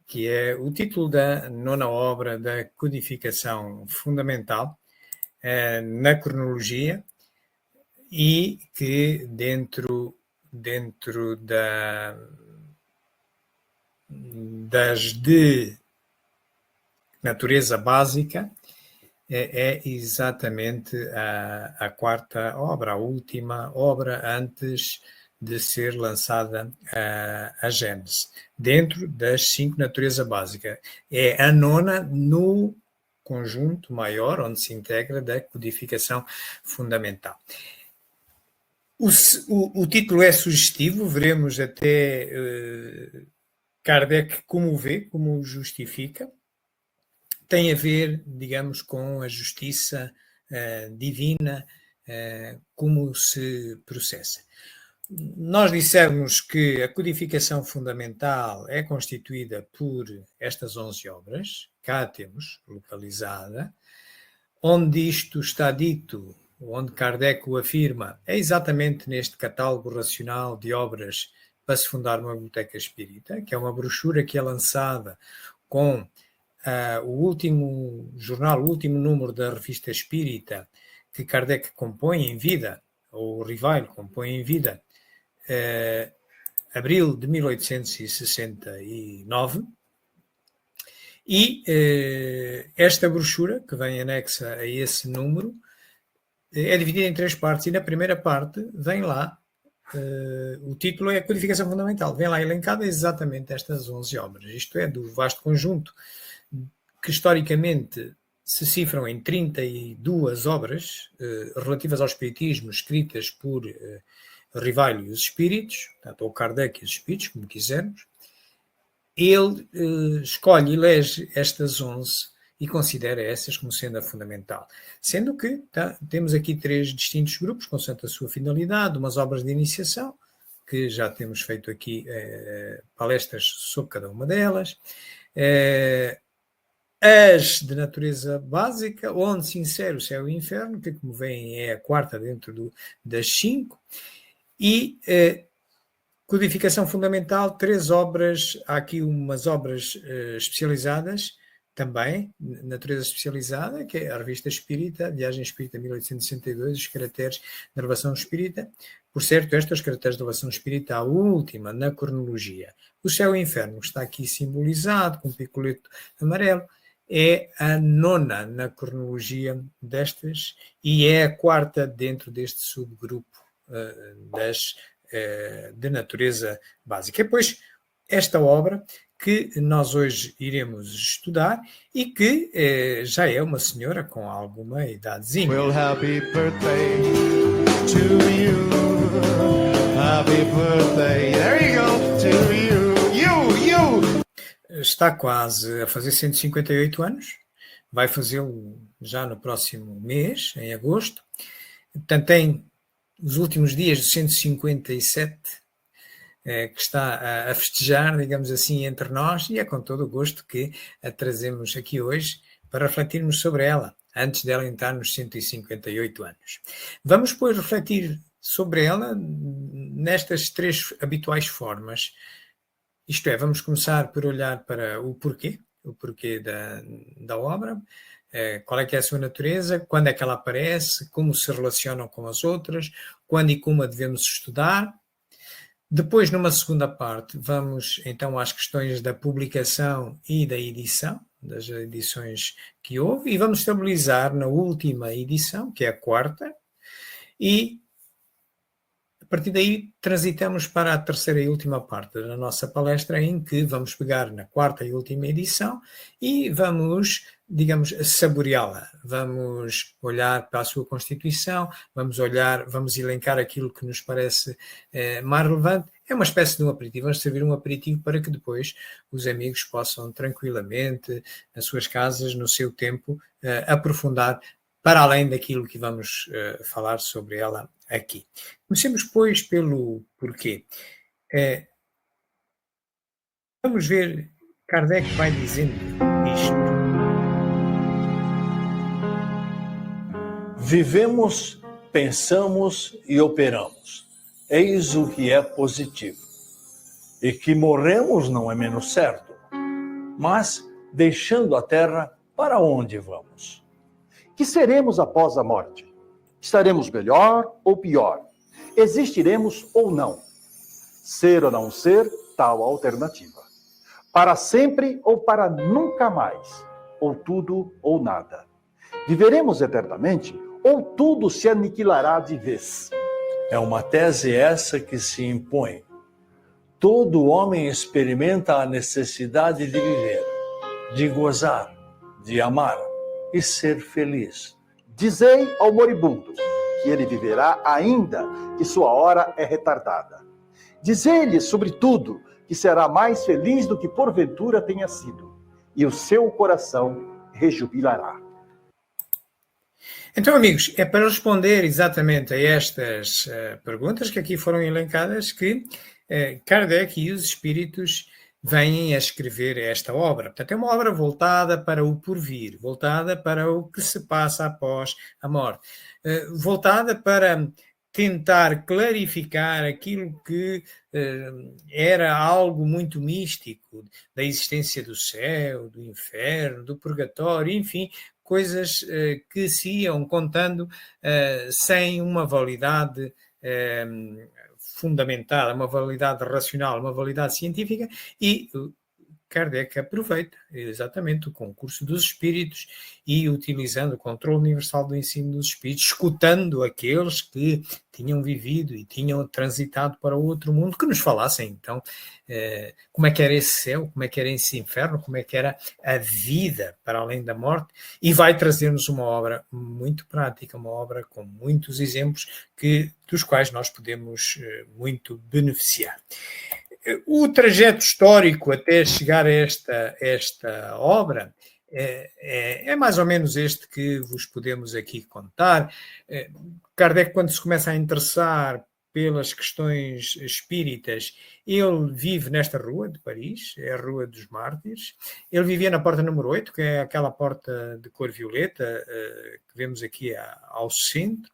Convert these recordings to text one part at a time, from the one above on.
que é o título da nona obra da codificação fundamental na cronologia, e que dentro das de natureza básica é exatamente a quarta obra, a última obra antes de ser lançada a Gênese, dentro das 5 natureza básica. É a nona no conjunto maior, onde se integra da codificação fundamental. O título é sugestivo, veremos até Kardec como o vê, como o justifica. Tem a ver, digamos, com a justiça divina, como se processa. Nós dissemos que a codificação fundamental é constituída por estas 11 obras, cá temos localizada, onde isto está dito, onde Kardec o afirma, é exatamente neste catálogo racional de obras para se fundar uma biblioteca espírita, que é uma brochura que é lançada com o último jornal, o último número da Revista Espírita, que Kardec compõe em vida, ou Rivail compõe em vida, abril de 1869, e esta brochura, que vem anexa a esse número, é dividida em 3 partes, e na primeira parte vem lá, o título é a Codificação Fundamental, vem lá elencada exatamente estas 11 obras, isto é, do vasto conjunto, que historicamente se cifram em 32 obras relativas ao espiritismo, escritas por Rivail e os espíritos, portanto, ou Kardec e os espíritos, como quisermos. Ele escolhe e elege estas 11 e considera essas como sendo a fundamental. Sendo que temos aqui 3 distintos grupos, consoante a sua finalidade, umas obras de iniciação, que já temos feito aqui palestras sobre cada uma delas, as de natureza básica, onde se insere o céu e o inferno, que, como veem, é a quarta dentro das 5, e codificação fundamental, 3 obras, há aqui umas obras especializadas, também, natureza especializada, que é a Revista Espírita, Viagem Espírita 1862, os caracteres da Revelação Espírita. Por certo, estas caracteres da Revelação Espírita, a última na cronologia. O céu e o inferno está aqui simbolizado com um picolete amarelo, é a nona na cronologia destas e é a quarta dentro deste subgrupo de natureza básica. E depois, esta obra que nós hoje iremos estudar e que já é uma senhora com alguma idadezinha. Well, happy birthday to you. Happy birthday. There you go. To you. You. Está quase a fazer 158 anos. Vai fazê-lo já no próximo mês, em agosto. Portanto, tem os últimos dias de 157 que está a festejar, digamos assim, entre nós, e é com todo o gosto que a trazemos aqui hoje para refletirmos sobre ela, antes dela entrar nos 158 anos. Vamos, pois, refletir sobre ela nestas 3 habituais formas. Isto é, vamos começar por olhar para o porquê da obra, qual é que é a sua natureza, quando é que ela aparece, como se relacionam com as outras, quando e como a devemos estudar. Depois, numa segunda parte, vamos então às questões da publicação e da edição, das edições que houve, e vamos estabilizar na última edição, que é a quarta, e a partir daí transitamos para a terceira e última parte da nossa palestra, em que vamos pegar na quarta e última edição e vamos, digamos, saboreá-la. Vamos olhar para a sua constituição, vamos elencar aquilo que nos parece mais relevante. É uma espécie de um aperitivo, vamos servir um aperitivo para que depois os amigos possam tranquilamente, nas suas casas, no seu tempo, aprofundar para além daquilo que vamos falar sobre ela aqui. Comecemos, pois, pelo porquê. Vamos ver, Kardec vai dizendo isto. Vivemos, pensamos e operamos. Eis o que é positivo. E que morremos não é menos certo. Mas, deixando a terra, para onde vamos? Que seremos após a morte? Estaremos melhor ou pior? Existiremos ou não? Ser ou não ser, tal alternativa. Para sempre ou para nunca mais? Ou tudo ou nada? Viveremos eternamente ou tudo se aniquilará de vez? É uma tese essa que se impõe. Todo homem experimenta a necessidade de viver, de gozar, de amar e ser feliz. Dizei ao moribundo que ele viverá ainda que sua hora é retardada. Dizei-lhe, sobretudo, que será mais feliz do que porventura tenha sido, e o seu coração rejubilará. Então, amigos, é para responder exatamente a estas perguntas que aqui foram elencadas que Kardec e os espíritos vêm a escrever esta obra. Portanto, é uma obra voltada para o porvir, voltada para o que se passa após a morte, voltada para tentar clarificar aquilo que era algo muito místico, da existência do céu, do inferno, do purgatório, enfim, coisas que se iam contando sem uma validade fundamentada, uma validade racional, uma validade científica, e Kardec aproveita exatamente o concurso dos espíritos e, utilizando o controle universal do ensino dos espíritos, escutando aqueles que tinham vivido e tinham transitado para o outro mundo, que nos falassem então como é que era esse céu, como é que era esse inferno, como é que era a vida para além da morte, e vai trazer-nos uma obra muito prática, uma obra com muitos exemplos dos quais nós podemos muito beneficiar. O trajeto histórico até chegar a esta obra é mais ou menos este que vos podemos aqui contar. Kardec, quando se começa a interessar pelas questões espíritas, ele vive nesta rua de Paris, é a Rua dos Mártires. Ele vivia na porta número 8, que é aquela porta de cor violeta que vemos aqui ao centro.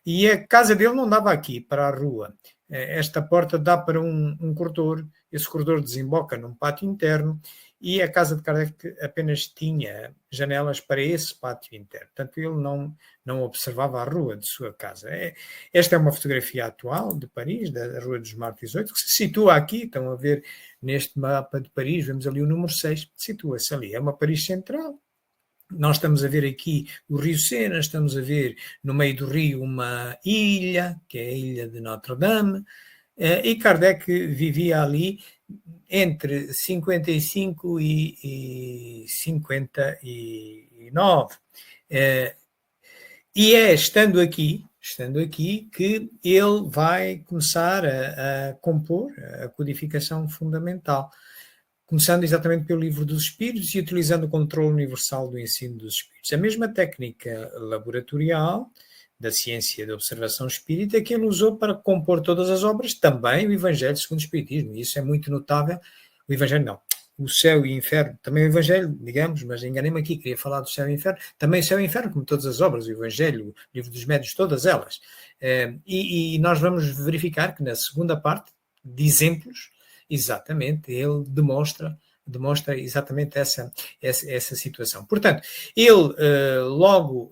E a casa dele não dava aqui, para a rua. Esta porta dá para um corredor, esse corredor desemboca num pátio interno, e a casa de Kardec apenas tinha janelas para esse pátio interno. Portanto, ele não observava a rua de sua casa. Esta é uma fotografia atual de Paris, da Rua dos Mártires 8, que se situa aqui. Estão a ver neste mapa de Paris, vemos ali o número 6, situa-se ali. É uma Paris central. Nós estamos a ver aqui o Rio Sena, estamos a ver no meio do rio uma ilha, que é a ilha de Notre-Dame, e Kardec vivia ali entre 55 e 59. E é estando aqui que ele vai começar a compor a codificação fundamental, começando exatamente pelo Livro dos Espíritos e utilizando o controle universal do ensino dos espíritos. A mesma técnica laboratorial da ciência da observação espírita que ele usou para compor todas as obras, também o Evangelho segundo o Espiritismo. E isso é muito notável. O Evangelho não. O céu e o inferno, também o Evangelho, digamos, mas enganei-me aqui, queria falar do céu e inferno. Também o céu e o inferno, como todas as obras, o Evangelho, o Livro dos Médiuns, todas elas. E nós vamos verificar que na segunda parte, de exemplos, exatamente, ele demonstra exatamente essa situação. Portanto, ele logo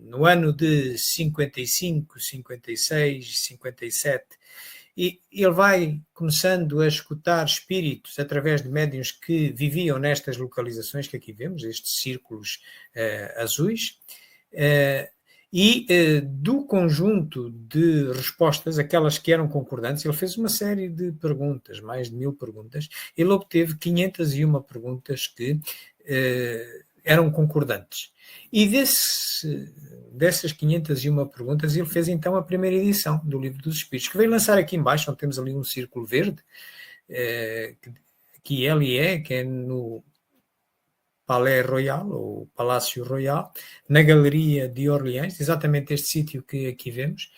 no ano de 55, 56, 57, e ele vai começando a escutar espíritos através de médiuns que viviam nestas localizações que aqui vemos, estes círculos azuis, e do conjunto de respostas, aquelas que eram concordantes, ele fez uma série de perguntas, mais de 1000 perguntas, ele obteve 501 perguntas que eram concordantes. E dessas 501 perguntas, ele fez então a primeira edição do Livro dos Espíritos, que veio lançar aqui embaixo, onde temos ali um círculo verde, que é no Palais Royal, ou Palácio Royal, na Galeria de Orleans, exatamente este sítio que aqui vemos,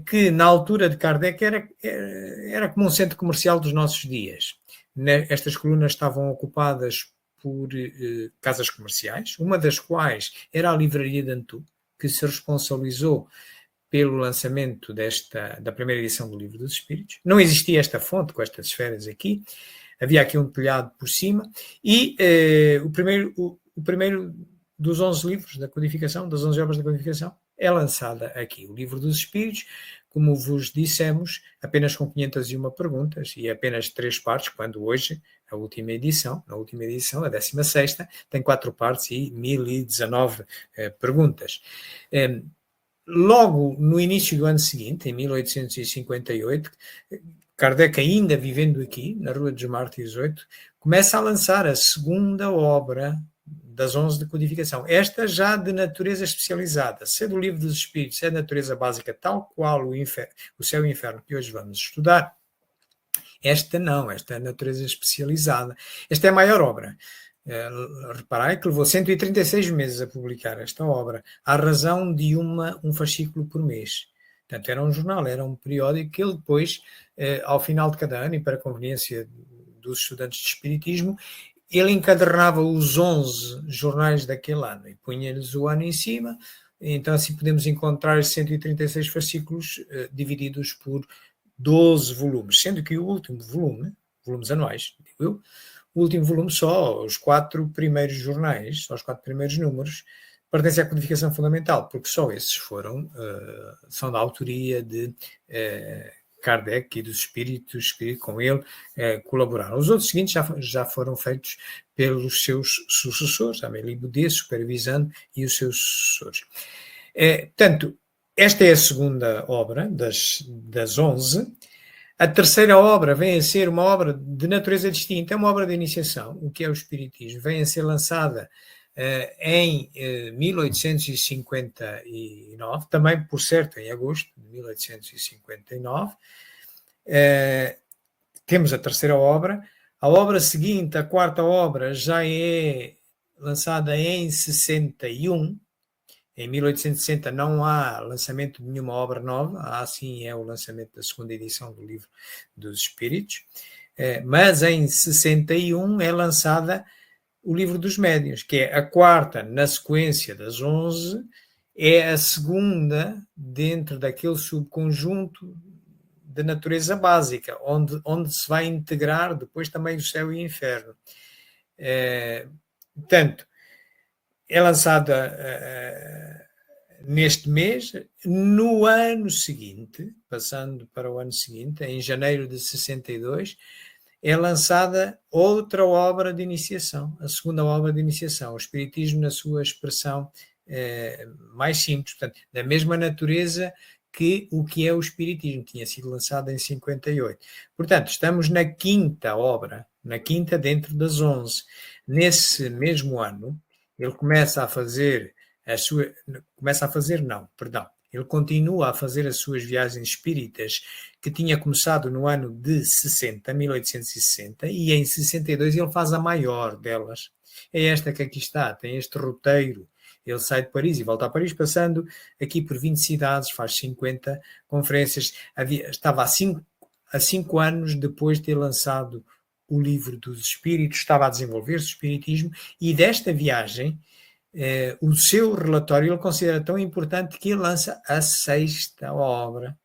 que na altura de Kardec era como um centro comercial dos nossos dias. Estas colunas estavam ocupadas por casas comerciais, uma das quais era a Livraria de Antu, que se responsabilizou pelo lançamento da primeira edição do Livro dos Espíritos. Não existia esta fonte com estas esferas aqui. havia aqui um telhado por cima, e o primeiro dos 11 livros da codificação, das 11 obras da codificação, é lançada aqui. O Livro dos Espíritos, como vos dissemos, apenas com 501 perguntas e apenas 3 partes, quando hoje, na última edição, a 16ª, tem 4 partes e 1019 perguntas. Logo no início do ano seguinte, em 1858, Kardec, ainda vivendo aqui, na Rua dos Mártires 8, começa a lançar a segunda obra das 11 de codificação. Esta já de natureza especializada. Se é do Livro dos Espíritos, se é de natureza básica, tal qual o Céu e o Inferno que hoje vamos estudar, esta não, esta é de natureza especializada. Esta é a maior obra. Reparai que levou 136 meses a publicar esta obra, à razão de um fascículo por mês. Portanto, era um jornal, era um periódico que ele depois, ao final de cada ano, e para a conveniência dos estudantes de Espiritismo, ele encadernava os 11 jornais daquele ano e punha-lhes o ano em cima. Então, assim podemos encontrar 136 fascículos divididos por 12 volumes, sendo que o último volume, volumes anuais, digo eu, o último volume só, os 4 primeiros jornais, só os 4 primeiros números, pertencem à codificação fundamental, porque só esses são da autoria de Kardec e dos espíritos que com ele colaboraram. Os outros seguintes já foram feitos pelos seus sucessores, Amélie Boudet supervisando, e os seus sucessores. Portanto, esta é a segunda obra das 11. A terceira obra vem a ser uma obra de natureza distinta, é uma obra de iniciação, o que é o Espiritismo. Vem a ser lançada em 1859, também, por certo, em agosto de 1859. Temos a terceira obra. A obra seguinte, a quarta obra, já é lançada em 61. Em 1860 não há lançamento de nenhuma obra nova, assim é o lançamento da segunda edição do Livro dos Espíritos, mas em 61 é lançada o Livro dos Médiuns, que é a quarta na sequência das 11, é a segunda dentro daquele subconjunto de natureza básica, onde se vai integrar depois também o Céu e o Inferno. Portanto, é lançada neste mês. No ano seguinte, passando para o ano seguinte, em janeiro de 62, é lançada outra obra de iniciação, a segunda obra de iniciação, o Espiritismo na sua expressão mais simples, portanto, da mesma natureza que o que é o Espiritismo, tinha sido lançado em 58. Portanto, estamos na quinta obra, na quinta dentro das 11. Nesse mesmo ano, ele ele continua a fazer as suas viagens espíritas, que tinha começado no ano de 1860, e em 62 ele faz a maior delas. É esta que aqui está, tem este roteiro. Ele sai de Paris e volta a Paris, passando aqui por 20 cidades, faz 50 conferências. Estava há 5 anos depois de ter lançado o Livro dos Espíritos, estava a desenvolver-se o Espiritismo, e desta viagem, o seu relatório ele considera tão importante que ele lança a sexta obra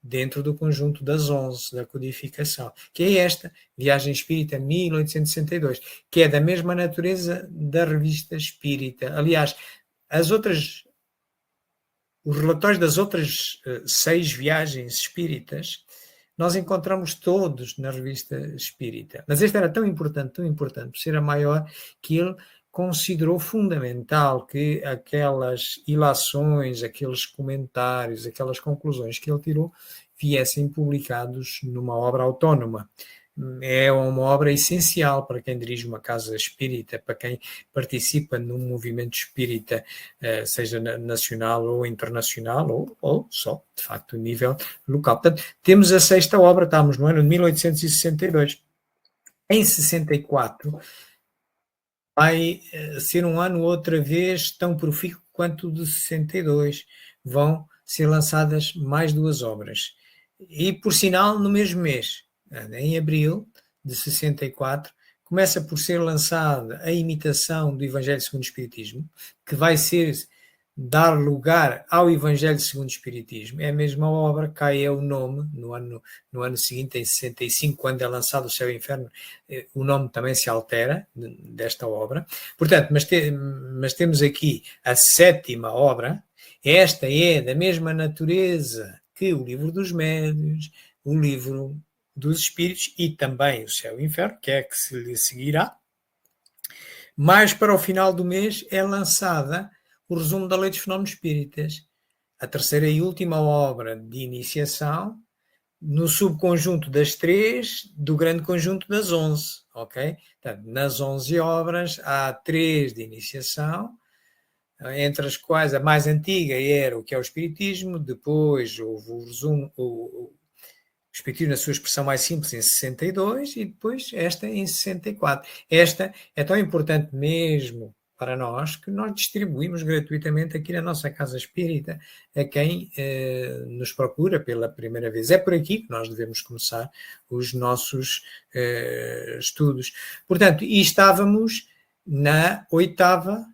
dentro do conjunto das 11 da codificação, que é esta, Viagem Espírita 1862, que é da mesma natureza da Revista Espírita. Aliás, os relatórios das outras 6 viagens espíritas, nós encontramos todos na Revista Espírita. Mas esta era tão importante, por ser a maior, que ele considerou fundamental que aquelas ilações, aqueles comentários, aquelas conclusões que ele tirou viessem publicados numa obra autónoma. É uma obra essencial para quem dirige uma casa espírita, para quem participa num movimento espírita, seja nacional ou internacional, ou só, de facto, a nível local. Portanto, temos a sexta obra, estamos no ano de 1862. Em 64, vai ser um ano outra vez tão profícuo quanto o de 62. Vão ser lançadas mais 2 obras. E, por sinal, no mesmo mês, em abril de 64, começa por ser lançada a imitação do Evangelho segundo o Espiritismo, que vai ser dar lugar ao Evangelho segundo o Espiritismo. É a mesma obra, cá é o nome, no ano seguinte, em 65, quando é lançado O Céu e o Inferno, o nome também se altera desta obra. Portanto, mas temos aqui a 7ª obra. Esta é da mesma natureza que o Livro dos Médiuns, o Livro dos Espíritos e também O Céu e o Inferno, que é que se lhe seguirá. Mas para o final do mês é lançada o resumo da Lei dos Fenómenos Espíritas, a 3ª e última obra de iniciação, no subconjunto das 3 do grande conjunto das 11, ok? Portanto, nas 11 obras há 3 de iniciação, entre as quais a mais antiga era o que é o Espiritismo, depois houve o resumo, o Espiritismo na sua expressão mais simples em 62 e depois esta em 64. Esta é tão importante mesmo para nós que nós distribuímos gratuitamente aqui na nossa Casa Espírita a quem nos procura pela primeira vez. É por aqui que nós devemos começar os nossos estudos. Portanto, e estávamos na 8ª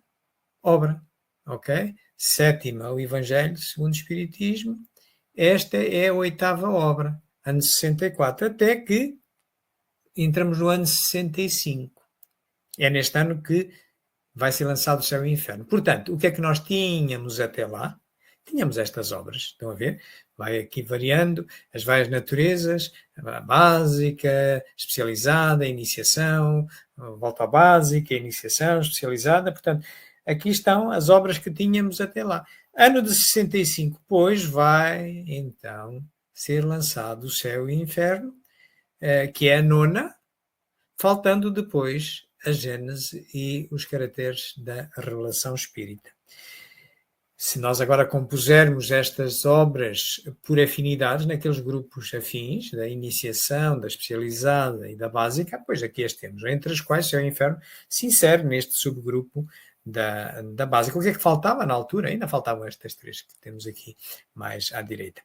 obra, ok? 7ª, o Evangelho segundo o Espiritismo. Esta é a 8ª obra, ano 64, até que entramos no ano 65. É neste ano que vai ser lançado O Céu e o Inferno. Portanto, o que é que nós tínhamos até lá? Tínhamos estas obras, estão a ver? Vai aqui variando as várias naturezas, a básica, especializada, a iniciação, a volta à básica, a iniciação, especializada. Portanto, aqui estão as obras que tínhamos até lá. Ano de 65, pois, vai então ser lançado O Céu e o Inferno, que é a 9ª, faltando depois a Gênese e os caracteres da revelação espírita. Se nós agora compusermos estas obras por afinidades naqueles grupos afins, da iniciação, da especializada e da básica, pois aqui as temos, entre as quais o Céu e o Inferno se insere neste subgrupo da básica. O que é que faltava na altura? Ainda faltavam estas 3 que temos aqui mais à direita.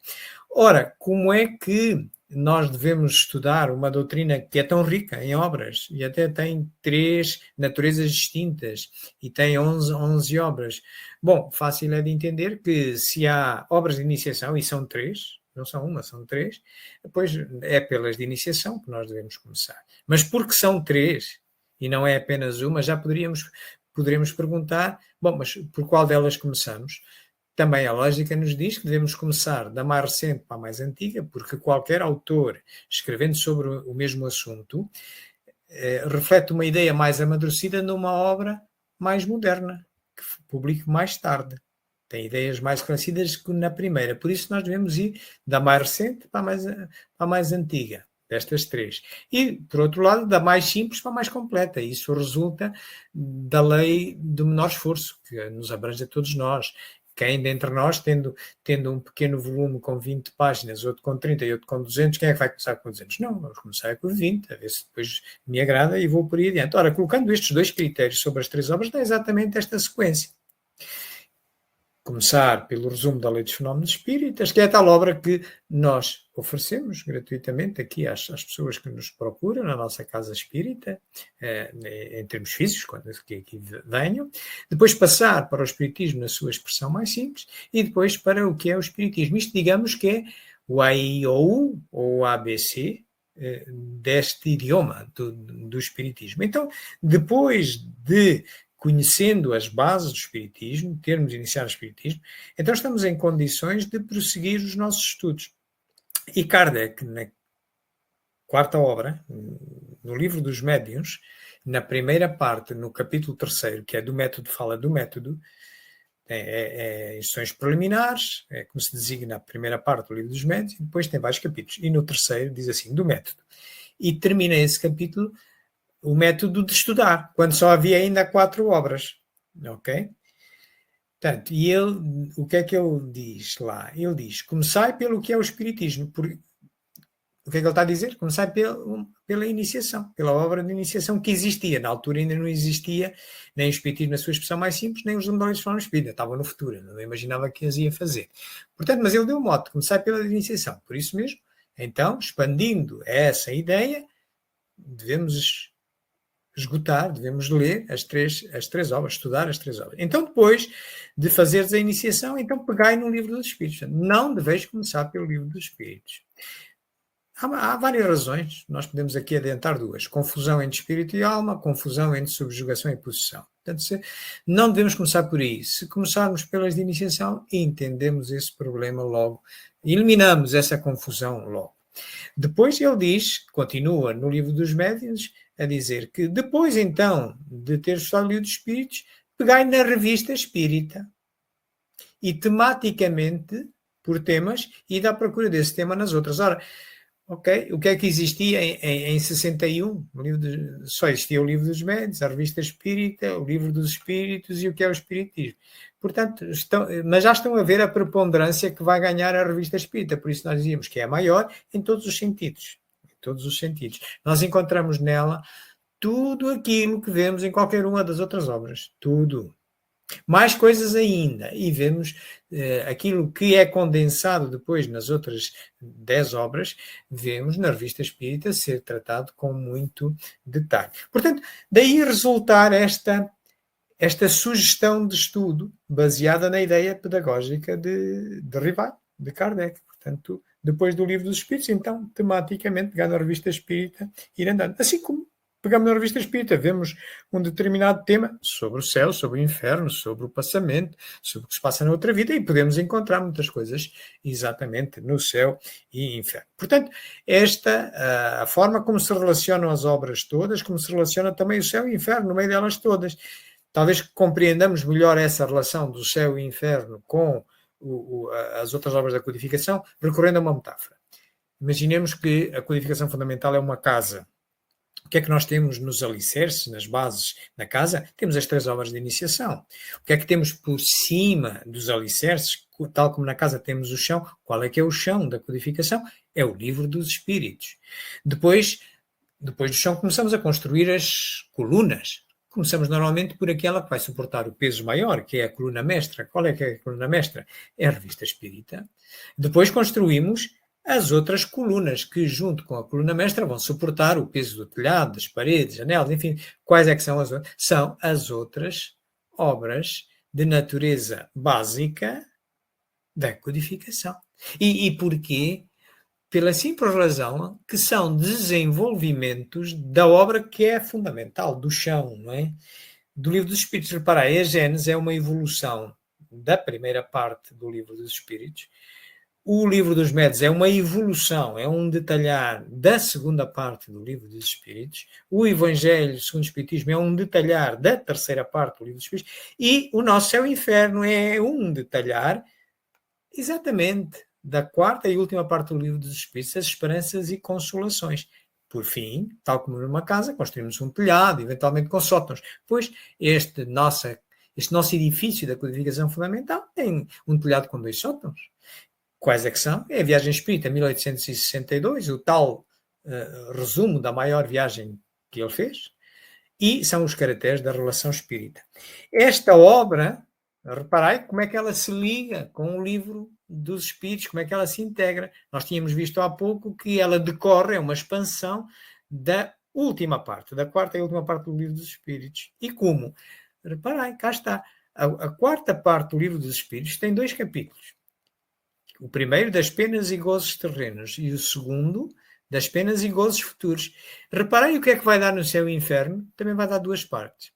Ora, como é que nós devemos estudar uma doutrina que é tão rica em obras e até tem 3 naturezas distintas e tem 11 obras? Bom, fácil é de entender que se há obras de iniciação, e são 3, não são uma, são 3, depois é pelas de iniciação que nós devemos começar. Mas porque são 3 e não é apenas uma, já poderemos perguntar, bom, mas por qual delas começamos? Também a lógica nos diz que devemos começar da mais recente para a mais antiga, porque qualquer autor escrevendo sobre o mesmo assunto reflete uma ideia mais amadurecida numa obra mais moderna, que publique mais tarde. Tem ideias mais esclarecidas que na primeira. Por isso nós devemos ir da mais recente para a mais antiga, destas 3. E, por outro lado, da mais simples para a mais completa. Isso resulta da lei do menor esforço, que nos abrange a todos nós. Quem dentre nós, tendo um pequeno volume com 20 páginas, outro com 30 e outro com 200, quem é que vai começar com 200? Não, vamos começar com 20, a ver se depois me agrada e vou por aí adiante. Ora, colocando estes 2 critérios sobre as 3 obras, dá exatamente esta sequência. Começar pelo resumo da Lei dos Fenómenos Espíritas, que é a tal obra que nós oferecemos gratuitamente aqui às pessoas que nos procuram na nossa Casa Espírita, em termos físicos, quando aqui venham. Depois passar para o Espiritismo na sua expressão mais simples e depois para o que é o Espiritismo. Isto, digamos que é o AIOU ou o ABC deste idioma do Espiritismo. Então, depois de conhecendo as bases do Espiritismo, termos de iniciar o Espiritismo, então estamos em condições de prosseguir os nossos estudos. E Kardec, na 4ª obra, no Livro dos Médiuns, na primeira parte, no capítulo 3º, que é do método, fala do método, instruções preliminares, é como se designa a primeira parte do Livro dos Médiuns, e depois tem vários capítulos. E no 3º diz assim, do método. E termina esse capítulo o método de estudar, quando só havia ainda 4 obras, ok? Portanto, e ele, o que é que ele diz lá? Ele diz, comecai pelo que é o Espiritismo. O que é que ele está a dizer? Comecai pela iniciação, pela obra de iniciação que existia. Na altura ainda não existia nem o Espiritismo na sua expressão mais simples, nem os Leões foram espírita. Estava no futuro, não imaginava que as ia fazer. Portanto, mas ele deu um mote, comecai pela iniciação. Por isso mesmo, então, expandindo essa ideia, devemos esgotar, devemos ler as três obras, estudar as 3 obras. Então, depois de fazeres a iniciação, então pegai no livro dos Espíritos. Não deveis começar pelo livro dos Espíritos. Há várias razões, nós podemos aqui adentrar 2. Confusão entre espírito e alma, confusão entre subjugação e possessão. Portanto, não devemos começar por aí. Se começarmos pelas de iniciação, entendemos esse problema logo, eliminamos essa confusão logo. Depois ele diz, continua no livro dos Médiuns, a dizer que depois então de ter estudado o livro dos Espíritos, pegai na revista Espírita e tematicamente, por temas, e dá procura desse tema nas outras. Ora, ok, o que é que existia em 61? Só existia o livro dos Médiuns, a revista Espírita, o livro dos Espíritos e o que é o Espiritismo. Portanto, mas já estão a ver a preponderância que vai ganhar a revista Espírita, por isso nós dizíamos que é a maior em todos os sentidos. Em todos os sentidos. Nós encontramos nela tudo aquilo que vemos em qualquer uma das outras obras. Tudo. Mais coisas ainda, e vemos aquilo que é condensado depois nas outras 10 obras, vemos na revista Espírita ser tratado com muito detalhe. Portanto, daí resultar esta sugestão de estudo baseada na ideia pedagógica de Rivat, de Kardec. Portanto, depois do livro dos Espíritos, então, tematicamente, pegar na revista Espírita, ir andando. Assim como pegamos na revista Espírita, vemos um determinado tema sobre o céu, sobre o inferno, sobre o passamento, sobre o que se passa na outra vida, e podemos encontrar muitas coisas exatamente no céu e inferno. Portanto, a forma como se relacionam as obras todas, como se relaciona também o céu e o inferno no meio delas todas. Talvez compreendamos melhor essa relação do céu e inferno com as outras obras da codificação, recorrendo a uma metáfora. Imaginemos que a codificação fundamental é uma casa. O que é que nós temos nos alicerces, nas bases da casa? Temos as 3 obras de iniciação. O que é que temos por cima dos alicerces? Tal como na casa temos o chão. Qual é que é o chão da codificação? É o livro dos Espíritos. Depois do chão começamos a construir as colunas. Começamos normalmente por aquela que vai suportar o peso maior, que é a coluna mestra. Qual é que é a coluna mestra? É a revista Espírita. Depois construímos as outras colunas, que junto com a coluna mestra vão suportar o peso do telhado, das paredes, janelas, enfim. Quais é que são as outras? São as outras obras de natureza básica da codificação. E porquê? Pela simples razão que são desenvolvimentos da obra que é fundamental, do chão, não é? Do livro dos Espíritos. Reparai, a Gênese é uma evolução da primeira parte do livro dos Espíritos. O livro dos Médiuns é uma evolução, é um detalhar da segunda parte do livro dos Espíritos. O Evangelho segundo o Espiritismo é um detalhar da terceira parte do livro dos Espíritos. E o nosso céu e inferno é um detalhar exatamente da quarta e última parte do livro dos Espíritos, as esperanças e consolações. Por fim, tal como numa casa, construímos um telhado, eventualmente com sótãos. Pois este nosso edifício da codificação fundamental tem um telhado com 2 sótãos. Quais é que são? É a Viagem Espírita, 1862, o tal resumo da maior viagem que ele fez, e são os caracteres da relação espírita. Esta obra, reparai como é que ela se liga com o livro dos Espíritos, como é que ela se integra. Nós tínhamos visto há pouco que ela decorre, é uma expansão da última parte, da quarta e última parte do livro dos Espíritos. E como? Reparai, cá está. A quarta parte do livro dos Espíritos tem 2 capítulos. O primeiro, das penas e gozos terrenos, e o segundo, das penas e gozos futuros. Reparem o que é que vai dar no céu e inferno, também vai dar 2 partes.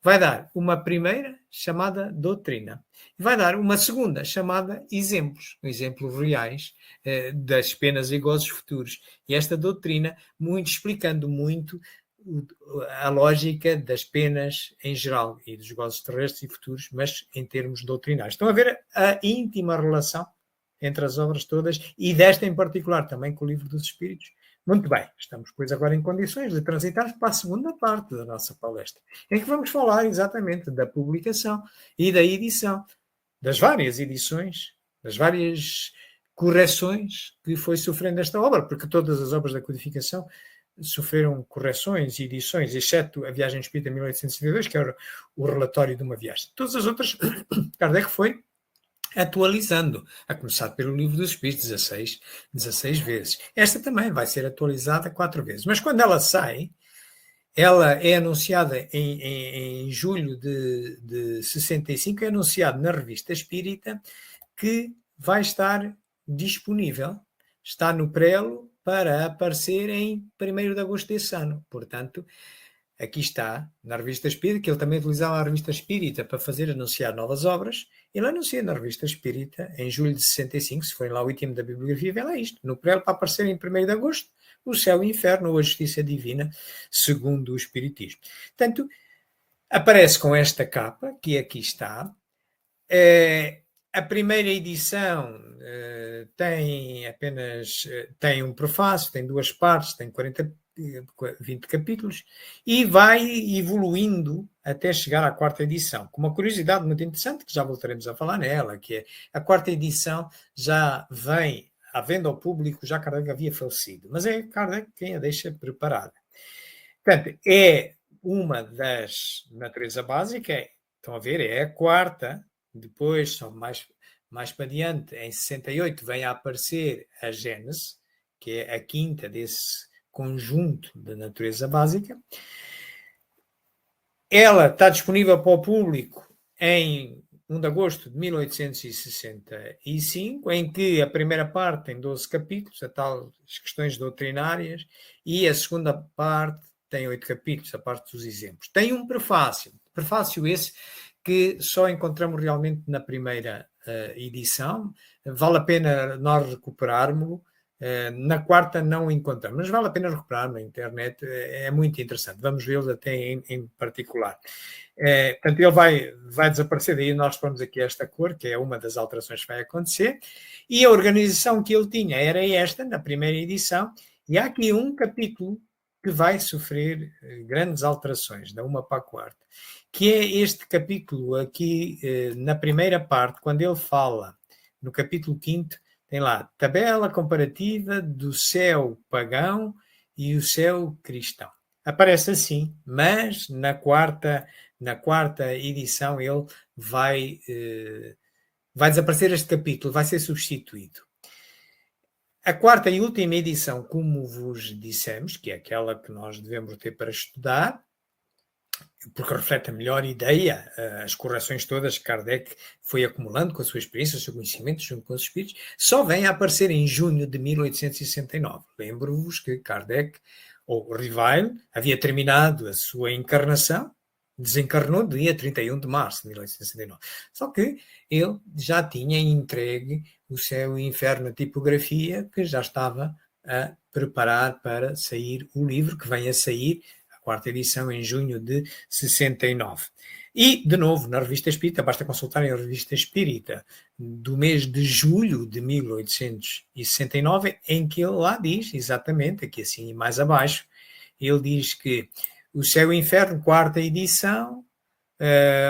Vai dar uma primeira, chamada doutrina, e vai dar uma segunda, chamada exemplos reais das penas e gozos futuros. E esta doutrina, explicando muito a lógica das penas em geral, e dos gozos terrestres e futuros, mas em termos doutrinários. Estão a ver a íntima relação entre as obras todas, e desta em particular também com o livro dos Espíritos. Muito bem, estamos pois agora em condições de transitar para a segunda parte da nossa palestra, em que vamos falar exatamente da publicação e da edição, das várias edições, das várias correções que foi sofrendo esta obra, porque todas as obras da codificação sofreram correções e edições, exceto a Viagem Espírita 1862, que era o relatório de uma viagem. Todas as outras, Kardec foi atualizando, a começar pelo livro dos Espíritos, 16 vezes. Esta também vai ser atualizada 4 vezes. Mas quando ela sai, ela é anunciada em julho de 65, é anunciado na Revista Espírita que vai estar disponível, está no prelo para aparecer em 1º de agosto desse ano. Portanto, aqui está, na Revista Espírita, que ele também utilizava a Revista Espírita para fazer anunciar novas obras. Ele anuncia na Revista Espírita, em julho de 65, se forem lá o item da bibliografia, vem lá isto, no prelo para aparecer em 1º de agosto, o céu e o inferno, ou a justiça divina, segundo o Espiritismo. Portanto, aparece com esta capa, que aqui está. A primeira edição tem um prefácio, tem 2 partes, tem 20 capítulos, e vai evoluindo até chegar à 4ª edição, com uma curiosidade muito interessante, que já voltaremos a falar nela, que é a 4ª edição já vem à venda ao público, já Kardec havia falecido, mas é Kardec quem a deixa preparada. Portanto, é uma das natureza básica, estão a ver, é a 4ª, depois, só mais para diante, em 68, vem a aparecer a Gênese, que é a 5ª desse conjunto de natureza básica. Ela está disponível para o público em 1 de agosto de 1865, em que a primeira parte tem 12 capítulos, a tal questões doutrinárias, e a segunda parte tem 8 capítulos, a parte dos exemplos. Tem um prefácio esse que só encontramos realmente na primeira edição. Vale a pena nós recuperarmos-lo. Na 4ª não encontramos, mas vale a pena recuperar na internet, é muito interessante. Vamos vê-lo até em particular. Portanto, ele vai desaparecer, daí nós pomos aqui esta cor, que é uma das alterações que vai acontecer, e a organização que ele tinha era esta, na primeira edição, e há aqui um capítulo que vai sofrer grandes alterações, da 1 para a 4ª, que é este capítulo aqui, na primeira parte, quando ele fala, no capítulo 5º, tem lá, tabela comparativa do céu pagão e o céu cristão. Aparece assim, mas na 4ª edição ele vai desaparecer este capítulo, vai ser substituído. A 4ª e última edição, como vos dissemos, que é aquela que nós devemos ter para estudar, porque reflete a melhor ideia, as correções todas que Kardec foi acumulando com a sua experiência, o seu conhecimento, junto com os espíritos, só vem a aparecer em junho de 1869. Lembro-vos que Kardec, ou Rivale, havia terminado a sua encarnação, desencarnou no dia 31 de março de 1869. Só que ele já tinha entregue o céu e o inferno, a tipografia, que já estava a preparar para sair o livro, que vem a sair, 4ª edição, em junho de 69. E, de novo, na Revista Espírita, basta consultarem a Revista Espírita do mês de julho de 1869, em que ele lá diz, exatamente, aqui assim mais abaixo, ele diz que o Céu e o Inferno, 4ª edição,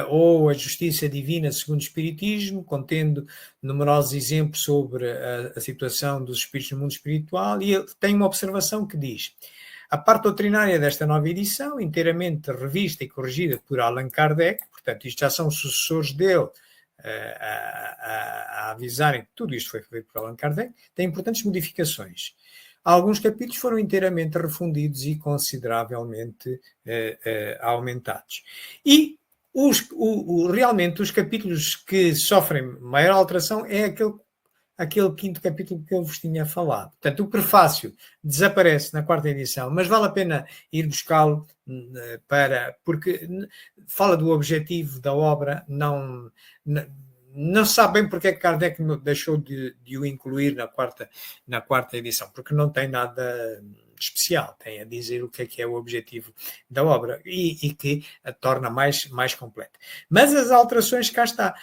ou a Justiça Divina segundo o Espiritismo, contendo numerosos exemplos sobre a situação dos espíritos no mundo espiritual, e ele tem uma observação que diz: a parte doutrinária desta nova edição, inteiramente revista e corrigida por Allan Kardec, portanto, isto já são sucessores dele a avisarem que tudo isto foi feito por Allan Kardec, tem importantes modificações. Alguns capítulos foram inteiramente refundidos e consideravelmente aumentados. E realmente os capítulos que sofrem maior alteração é aquele 5º capítulo que eu vos tinha falado. Portanto, o prefácio desaparece na 4ª edição, mas vale a pena ir buscá-lo porque fala do objetivo da obra, não se sabe bem porque é que Kardec deixou de o incluir na 4ª edição, porque não tem nada especial, tem a dizer o que é o objetivo da obra e que a torna mais completa. Mas as alterações, cá está,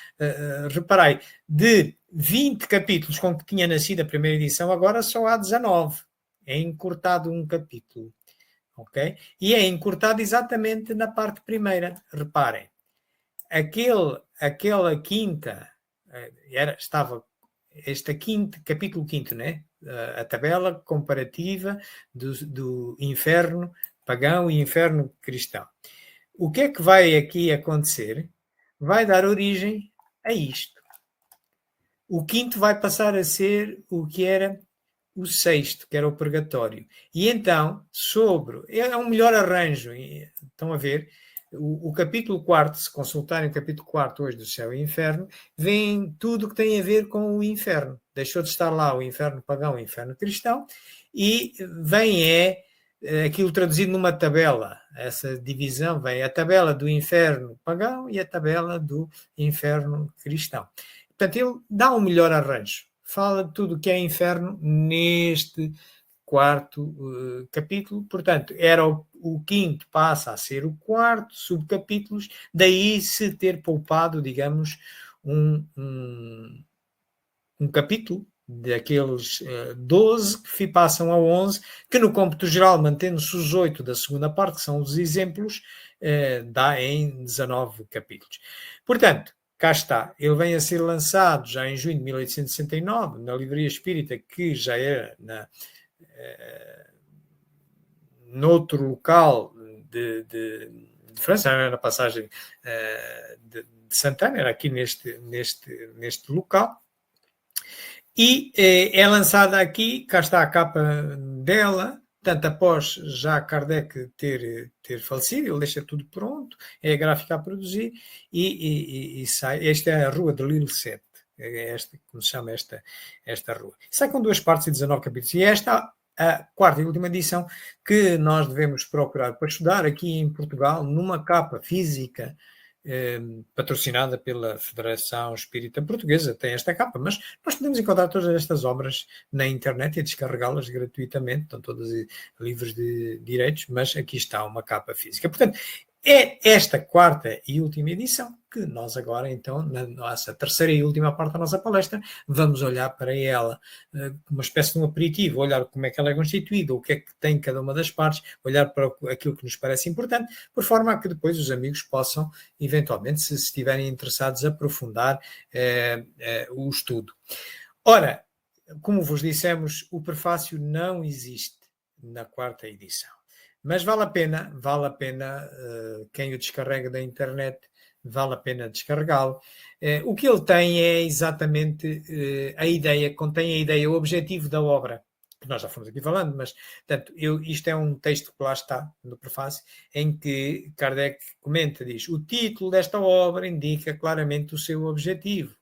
reparei, de 20 capítulos com que tinha nascido a primeira edição, agora só há 19. É encurtado um capítulo, ok? E é encurtado exatamente na parte primeira. Reparem, aquela 5ª, estava capítulo 5º, né? A tabela comparativa do inferno pagão e inferno cristão. O que é que vai aqui acontecer? Vai dar origem a isto. O 5º vai passar a ser o que era o sexto, que era o purgatório. E então, é um melhor arranjo, estão a ver, o capítulo 4, se consultarem o capítulo 4 hoje do Céu e Inferno, vem tudo que tem a ver com o inferno. Deixou de estar lá o inferno pagão e o inferno cristão, e vem aquilo traduzido numa tabela. Essa divisão vem a tabela do inferno pagão e a tabela do inferno cristão. Portanto, ele dá um melhor arranjo. Fala de tudo o que é inferno neste quarto capítulo. Portanto, era o quinto, passa a ser o quarto, subcapítulos, daí se ter poupado, digamos, um capítulo daqueles 12 que passam a 11, que no cômputo geral, mantendo-se os 8 da segunda parte, que são os exemplos, dá em 19 capítulos. Portanto, cá está, ele vem a ser lançado já em junho de 1869, na Livraria Espírita, que já era noutro local de França, na passagem de Santana, era aqui neste local. E é lançada aqui, cá está a capa dela, tanto após já Kardec ter falecido, ele deixa tudo pronto, é a gráfica a produzir e sai. Esta é a Rua de Lille 7, é esta, como se chama esta rua. Sai com 2 partes e 19 capítulos. E esta a quarta e última edição que nós devemos procurar para estudar aqui em Portugal, numa capa física, patrocinada pela Federação Espírita Portuguesa, tem esta capa, mas nós podemos encontrar todas estas obras na internet e descarregá-las gratuitamente, estão todas livres de direitos, mas aqui está uma capa física. Portanto, é esta quarta e última edição que nós agora, então, na nossa terceira e última parte da nossa palestra, vamos olhar para ela, uma espécie de um aperitivo, olhar como é que ela é constituída, o que é que tem cada uma das partes, olhar para aquilo que nos parece importante, por forma a que depois os amigos possam, eventualmente, se estiverem interessados, aprofundar o estudo. Ora, como vos dissemos, o prefácio não existe na quarta edição. Mas vale a pena, quem o descarrega da internet, vale a pena descarregá-lo. O que ele tem é exatamente a ideia, contém a ideia, o objetivo da obra, que nós já fomos aqui falando, mas, portanto, isto é um texto que lá está no prefácio, em que Kardec comenta, diz: o título desta obra indica claramente o seu objetivo.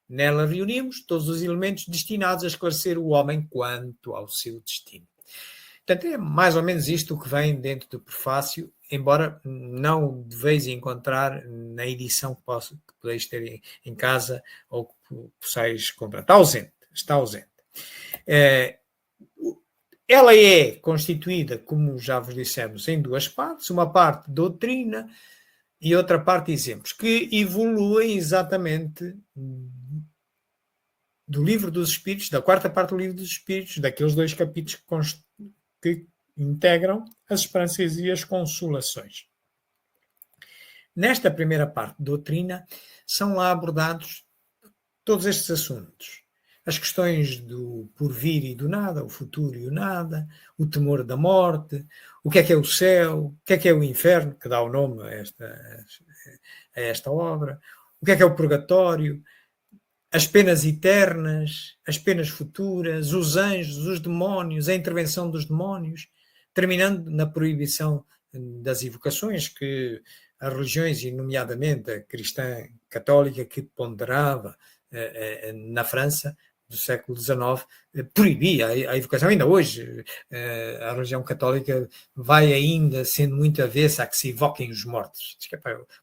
Nela reunimos todos os elementos destinados a esclarecer o homem quanto ao seu destino. Portanto, é mais ou menos isto que vem dentro do prefácio, embora não deveis encontrar na edição que podeis ter em casa ou que possais comprar. Está ausente. Ela é constituída, como já vos dissemos, em 2 partes. Uma parte doutrina e outra parte exemplos, que evoluem exatamente do Livro dos Espíritos, da quarta parte do Livro dos Espíritos, daqueles 2 capítulos que integram as esperanças e as consolações. Nesta primeira parte de doutrina, são lá abordados todos estes assuntos. As questões do porvir e do nada, o futuro e o nada, o temor da morte, o que é o céu, o que é o inferno, que dá o nome a esta obra, o que é o purgatório, as penas eternas, as penas futuras, os anjos, os demónios, a intervenção dos demónios, terminando na proibição das evocações que as religiões, e nomeadamente a cristã católica, que ponderava na França do século XIX, proibia a evocação. Ainda hoje a religião católica vai ainda sendo muito avessa a que se evoquem os mortos,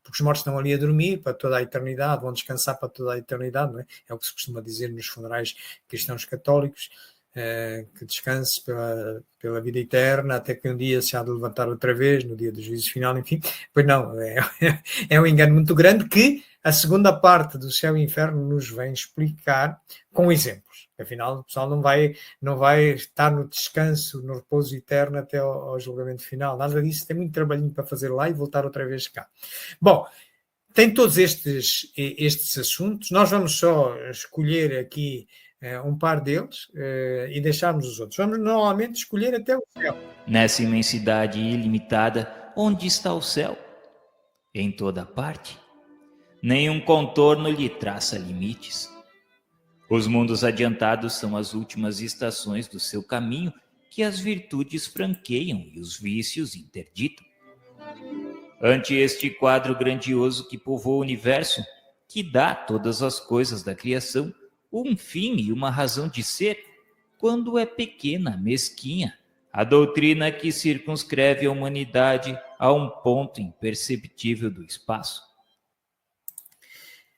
porque os mortos estão ali a dormir para toda a eternidade, vão descansar para toda a eternidade, não é? É o que se costuma dizer nos funerais cristãos católicos, que descanse pela vida eterna, até que um dia se há de levantar outra vez, no dia do juízo final, enfim. Pois não, é um engano muito grande que a segunda parte do Céu e Inferno nos vem explicar com exemplos. Afinal, o pessoal não vai estar no descanso, no repouso eterno até ao julgamento final. Nada disso, tem muito trabalhinho para fazer lá e voltar outra vez cá. Bom, tem todos estes assuntos. Nós vamos só escolher aqui um par deles e deixarmos os outros. Vamos normalmente escolher até o céu. Nessa imensidade ilimitada, onde está o céu? Em toda parte. Nenhum contorno lhe traça limites. Os mundos adiantados são as últimas estações do seu caminho que as virtudes franqueiam e os vícios interditam. Ante este quadro grandioso que povoa o universo, que dá a todas as coisas da criação um fim e uma razão de ser, quando é pequena, mesquinha, a doutrina que circunscreve a humanidade a um ponto imperceptível do espaço.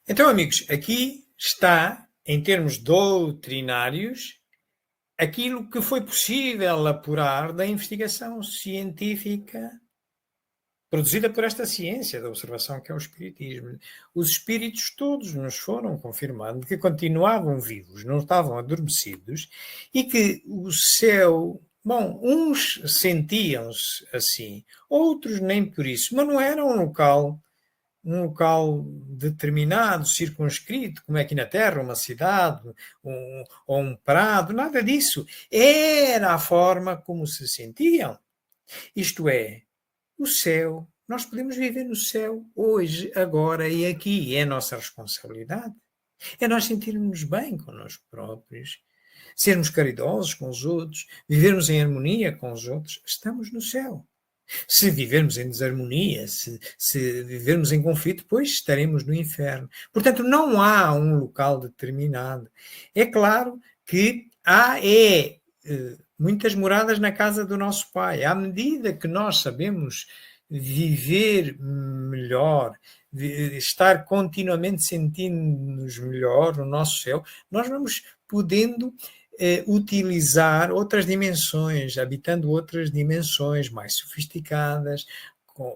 Então, amigos, aqui está, em termos doutrinários, aquilo que foi possível apurar da investigação científica produzida por esta ciência da observação que é o Espiritismo. Os espíritos todos nos foram confirmando que continuavam vivos, não estavam adormecidos, e que o céu, bom, uns sentiam-se assim, outros nem por isso, mas não era um local determinado, circunscrito, como é aqui na Terra, uma cidade, ou um prado, nada disso. Era a forma como se sentiam. Isto é, o céu, nós podemos viver no céu hoje, agora e aqui. É a nossa responsabilidade. É nós sentirmos bem connosco próprios, sermos caridosos com os outros, vivermos em harmonia com os outros. Estamos no céu. Se vivermos em desarmonia, se vivermos em conflito, depois estaremos no inferno. Portanto, não há um local determinado. É claro que há muitas moradas na casa do nosso Pai. À medida que nós sabemos viver melhor, estar continuamente sentindo-nos melhor no nosso céu, nós vamos podendo utilizar outras dimensões, habitando outras dimensões mais sofisticadas,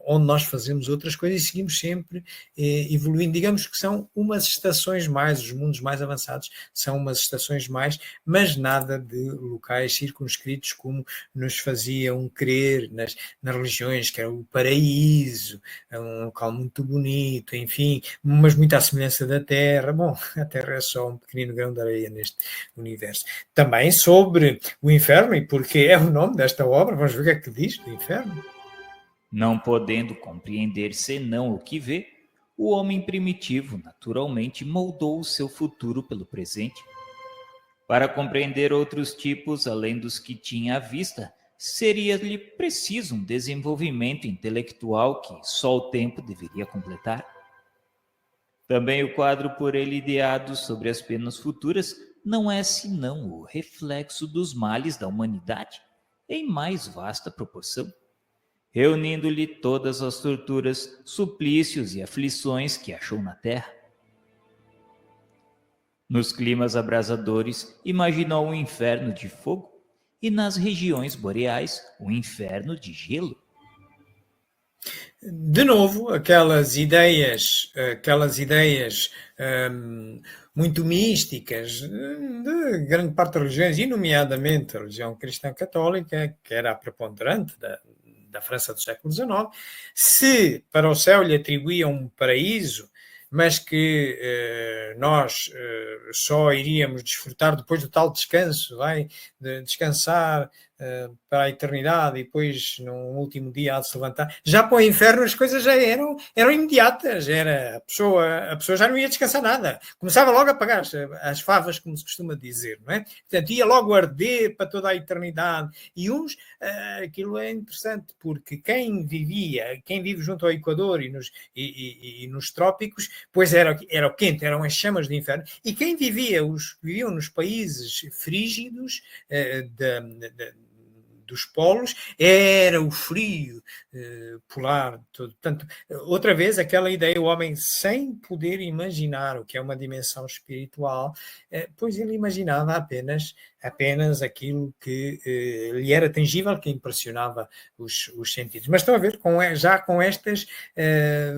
onde nós fazemos outras coisas e seguimos sempre evoluindo. Digamos que são umas estações mais, os mundos mais avançados são umas estações mais, mas nada de locais circunscritos como nos faziam crer nas religiões, que era o paraíso, um local muito bonito, enfim, mas muito à semelhança da Terra. Bom, a Terra é só um pequenino grão de areia neste universo. Também sobre o inferno, e porque é o nome desta obra, vamos ver o que é que diz do inferno. Não podendo compreender senão o que vê, o homem primitivo naturalmente moldou o seu futuro pelo presente. Para compreender outros tipos além dos que tinha à vista, seria-lhe preciso um desenvolvimento intelectual que só o tempo deveria completar. Também o quadro por ele ideado sobre as penas futuras não é senão o reflexo dos males da humanidade, em mais vasta proporção, reunindo-lhe todas as torturas, suplícios e aflições que achou na terra. Nos climas abrasadores, imaginou um inferno de fogo, e nas regiões boreais, um inferno de gelo. De novo, aquelas ideias muito místicas de grande parte das religiões, e nomeadamente a religião cristã católica, que era a preponderante da França do século XIX, se para o céu lhe atribuíam um paraíso, mas que nós só iríamos desfrutar depois do tal descanso, de descansar para a eternidade e depois no último dia há de se levantar. Já para o inferno as coisas já eram imediatas, a pessoa já não ia descansar nada, começava logo a pagar as favas, como se costuma dizer, não é? Portanto, ia logo arder para toda a eternidade. E aquilo é interessante, porque quem vive junto ao Equador e nos trópicos, pois era o quente, eram as chamas do inferno, e quem viviam nos países frígidos dos polos, era o frio polar todo. Portanto, outra vez, aquela ideia, o homem sem poder imaginar o que é uma dimensão espiritual, pois ele imaginava apenas aquilo que lhe era tangível, que impressionava os sentidos. Mas estão a ver, já com estas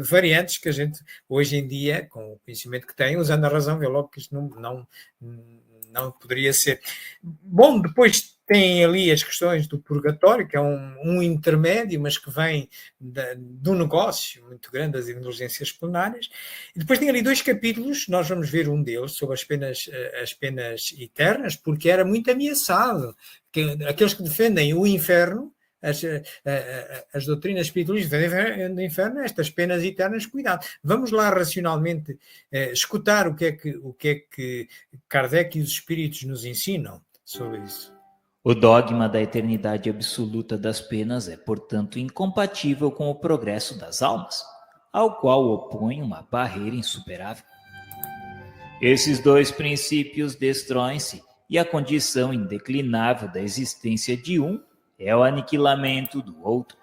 variantes que a gente, hoje em dia, com o conhecimento que tem, usando a razão, vê logo que isto não poderia ser. Bom, depois tem ali as questões do purgatório, que é um intermédio, mas que vem do negócio muito grande das indulgências plenárias. E depois tem ali 2 capítulos, nós vamos ver um deles, sobre as penas eternas, porque era muito ameaçado. Aqueles que defendem o inferno as doutrinas espiritualistas do inferno, estas penas eternas, cuidado. Vamos lá racionalmente escutar o que é que Kardec e os espíritos nos ensinam sobre isso. O dogma da eternidade absoluta das penas é, portanto, incompatível com o progresso das almas, ao qual opõe uma barreira insuperável. Esses dois princípios destroem-se e a condição indeclinável da existência de um é o aniquilamento do outro.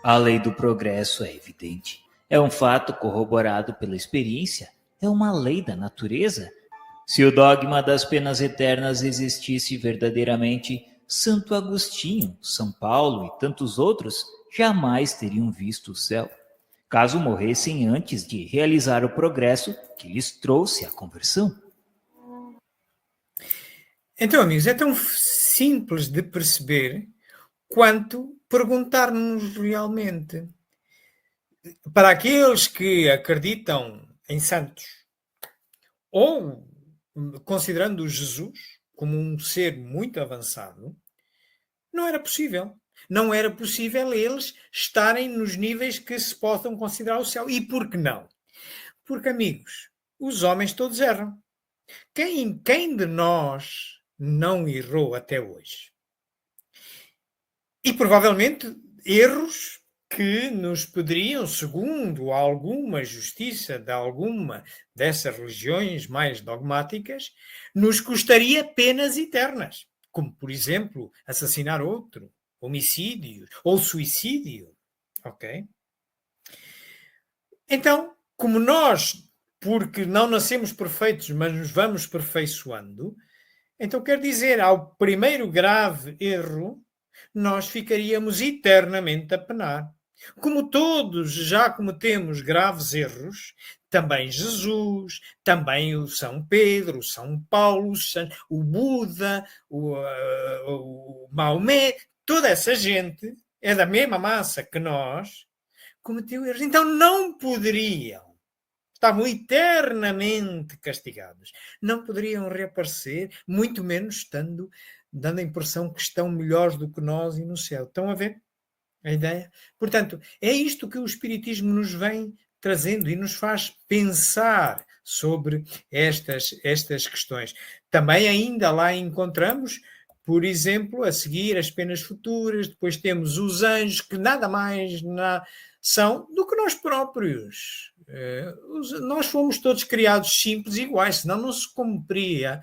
A lei do progresso é evidente. É um fato corroborado pela experiência. É uma lei da natureza. Se o dogma das penas eternas existisse verdadeiramente, Santo Agostinho, São Paulo e tantos outros jamais teriam visto o céu, caso morressem antes de realizar o progresso que lhes trouxe a conversão. Então, amigos, é tão simples de perceber quanto perguntar-nos realmente. Para aqueles que acreditam em santos, ou considerando Jesus como um ser muito avançado, não era possível. Não era possível eles estarem nos níveis que se possam considerar o céu. E por que não? Porque, amigos, os homens todos erram. Quem de nós não errou até hoje? E provavelmente erros que nos poderiam, segundo alguma justiça de alguma dessas religiões mais dogmáticas, nos custaria penas eternas, como, por exemplo, assassinar outro, homicídio ou suicídio. Ok? Então, como nós, porque não nascemos perfeitos, mas nos vamos perfeiçoando, então quer dizer, ao primeiro grave erro, nós ficaríamos eternamente a penar. Como todos já cometemos graves erros, também Jesus, também o São Pedro, o São Paulo, o Buda, o Maomé, toda essa gente é da mesma massa que nós, cometeu erros. Então não poderiam, estavam eternamente castigados, não poderiam reaparecer, muito menos dando a impressão que estão melhores do que nós e no céu. Estão a ver a ideia? Portanto, é isto que o Espiritismo nos vem trazendo e nos faz pensar sobre estas questões. Também ainda lá encontramos, por exemplo, a seguir as penas futuras, depois temos os anjos, que nada mais são do que nós próprios. Nós fomos todos criados simples e iguais, senão não se cumpria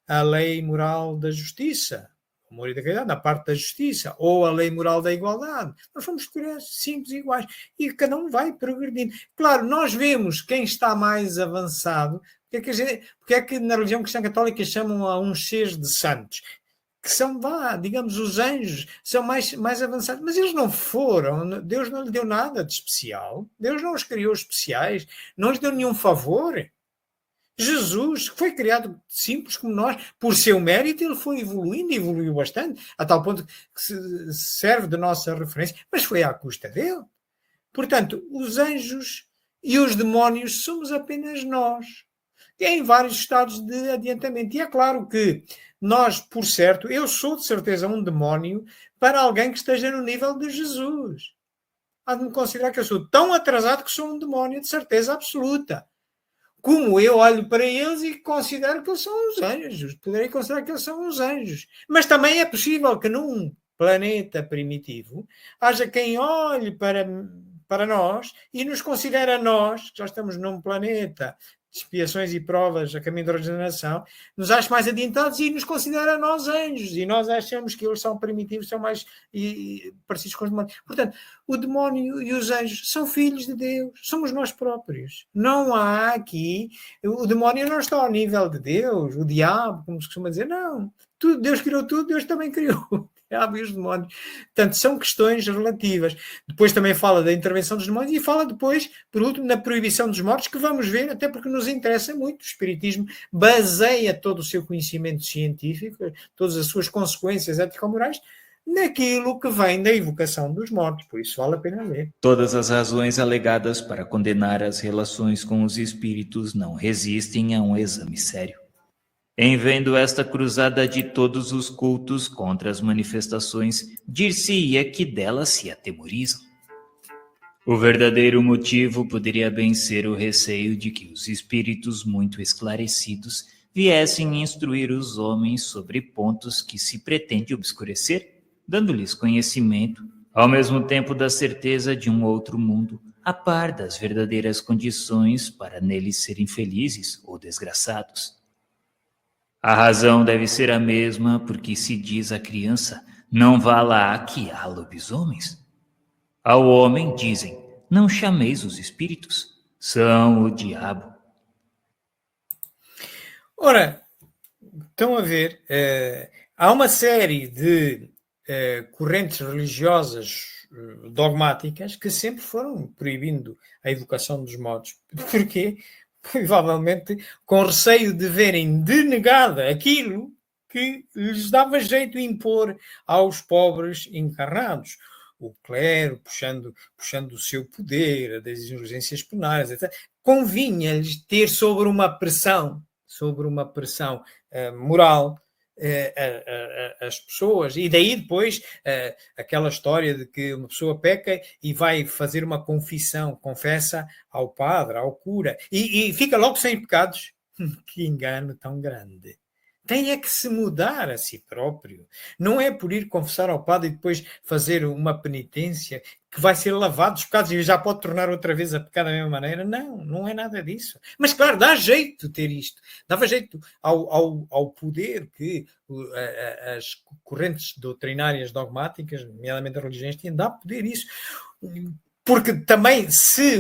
a lei moral da justiça, o amor e da caridade, na parte da justiça, ou a lei moral da igualdade. Nós fomos criados simples e iguais e cada um vai progredindo. Claro, nós vemos quem está mais avançado, porque é que na religião cristã católica chamam a uns seres de santos, que são, digamos, os anjos, são mais avançados, mas eles não foram, Deus não lhe deu nada de especial, Deus não os criou especiais, não lhes deu nenhum favor. Jesus, que foi criado simples como nós, por seu mérito, ele foi evoluindo e evoluiu bastante, a tal ponto que serve de nossa referência, mas foi à custa dele. Portanto, os anjos e os demónios somos apenas nós, em vários estados de adiantamento. E é claro que nós, por certo, eu sou de certeza um demónio para alguém que esteja no nível de Jesus. Há de me considerar que eu sou tão atrasado que sou um demónio de certeza absoluta. Como eu olho para eles e considero que eles são os anjos. Poderei considerar que eles são os anjos. Mas também é possível que num planeta primitivo haja quem olhe para nós e nos considera nós, que já estamos num planeta de expiações e provas a caminho da regeneração, nos acha mais adiantados e nos considera nós anjos. E nós achamos que eles são primitivos, são mais parecidos com os demónios. Portanto, o demónio e os anjos são filhos de Deus. Somos nós próprios. Não há aqui... O demónio não está ao nível de Deus, o diabo, como se costuma dizer. Não. Deus criou tudo, Deus também criou o diabo e os demónios. Portanto, são questões relativas. Depois também fala da intervenção dos demónios e fala depois, por último, na proibição dos mortos, que vamos ver, até porque nos interessa muito. O Espiritismo baseia todo o seu conhecimento científico, todas as suas consequências ético-morais, naquilo que vem da evocação dos mortos. Por isso vale a pena ler. Todas as razões alegadas para condenar as relações com os espíritos não resistem a um exame sério. Em vendo esta cruzada de todos os cultos contra as manifestações, dir-se-ia que delas se atemorizam. O verdadeiro motivo poderia bem ser o receio de que os espíritos muito esclarecidos viessem instruir os homens sobre pontos que se pretende obscurecer, dando-lhes conhecimento, ao mesmo tempo da certeza de um outro mundo, a par das verdadeiras condições para neles serem felizes ou desgraçados. A razão deve ser a mesma porque se diz à criança, não vá lá que há lobisomens. Ao homem dizem, não chameis os espíritos, são o diabo. Ora, estão a ver, há uma série de correntes religiosas dogmáticas que sempre foram proibindo a educação dos modos. Porquê? Provavelmente com receio de verem denegada aquilo que lhes dava jeito de impor aos pobres encarnados. O clero puxando o seu poder, as exigências penais, etc. Convinha-lhes ter sobre uma pressão moral as pessoas, e daí depois aquela história de que uma pessoa peca e vai fazer uma confissão, confessa ao padre, ao cura, e fica logo sem pecados. Que engano tão grande! Tem é que se mudar a si próprio. Não é por ir confessar ao padre e depois fazer uma penitência que vai ser lavado dos pecados e já pode tornar outra vez a pecar da mesma maneira. Não, não é nada disso. Mas, claro, dá jeito ter isto. Dava jeito ao poder que as correntes doutrinárias dogmáticas, nomeadamente as religiões, tinham. Dá poder isso. Porque também, se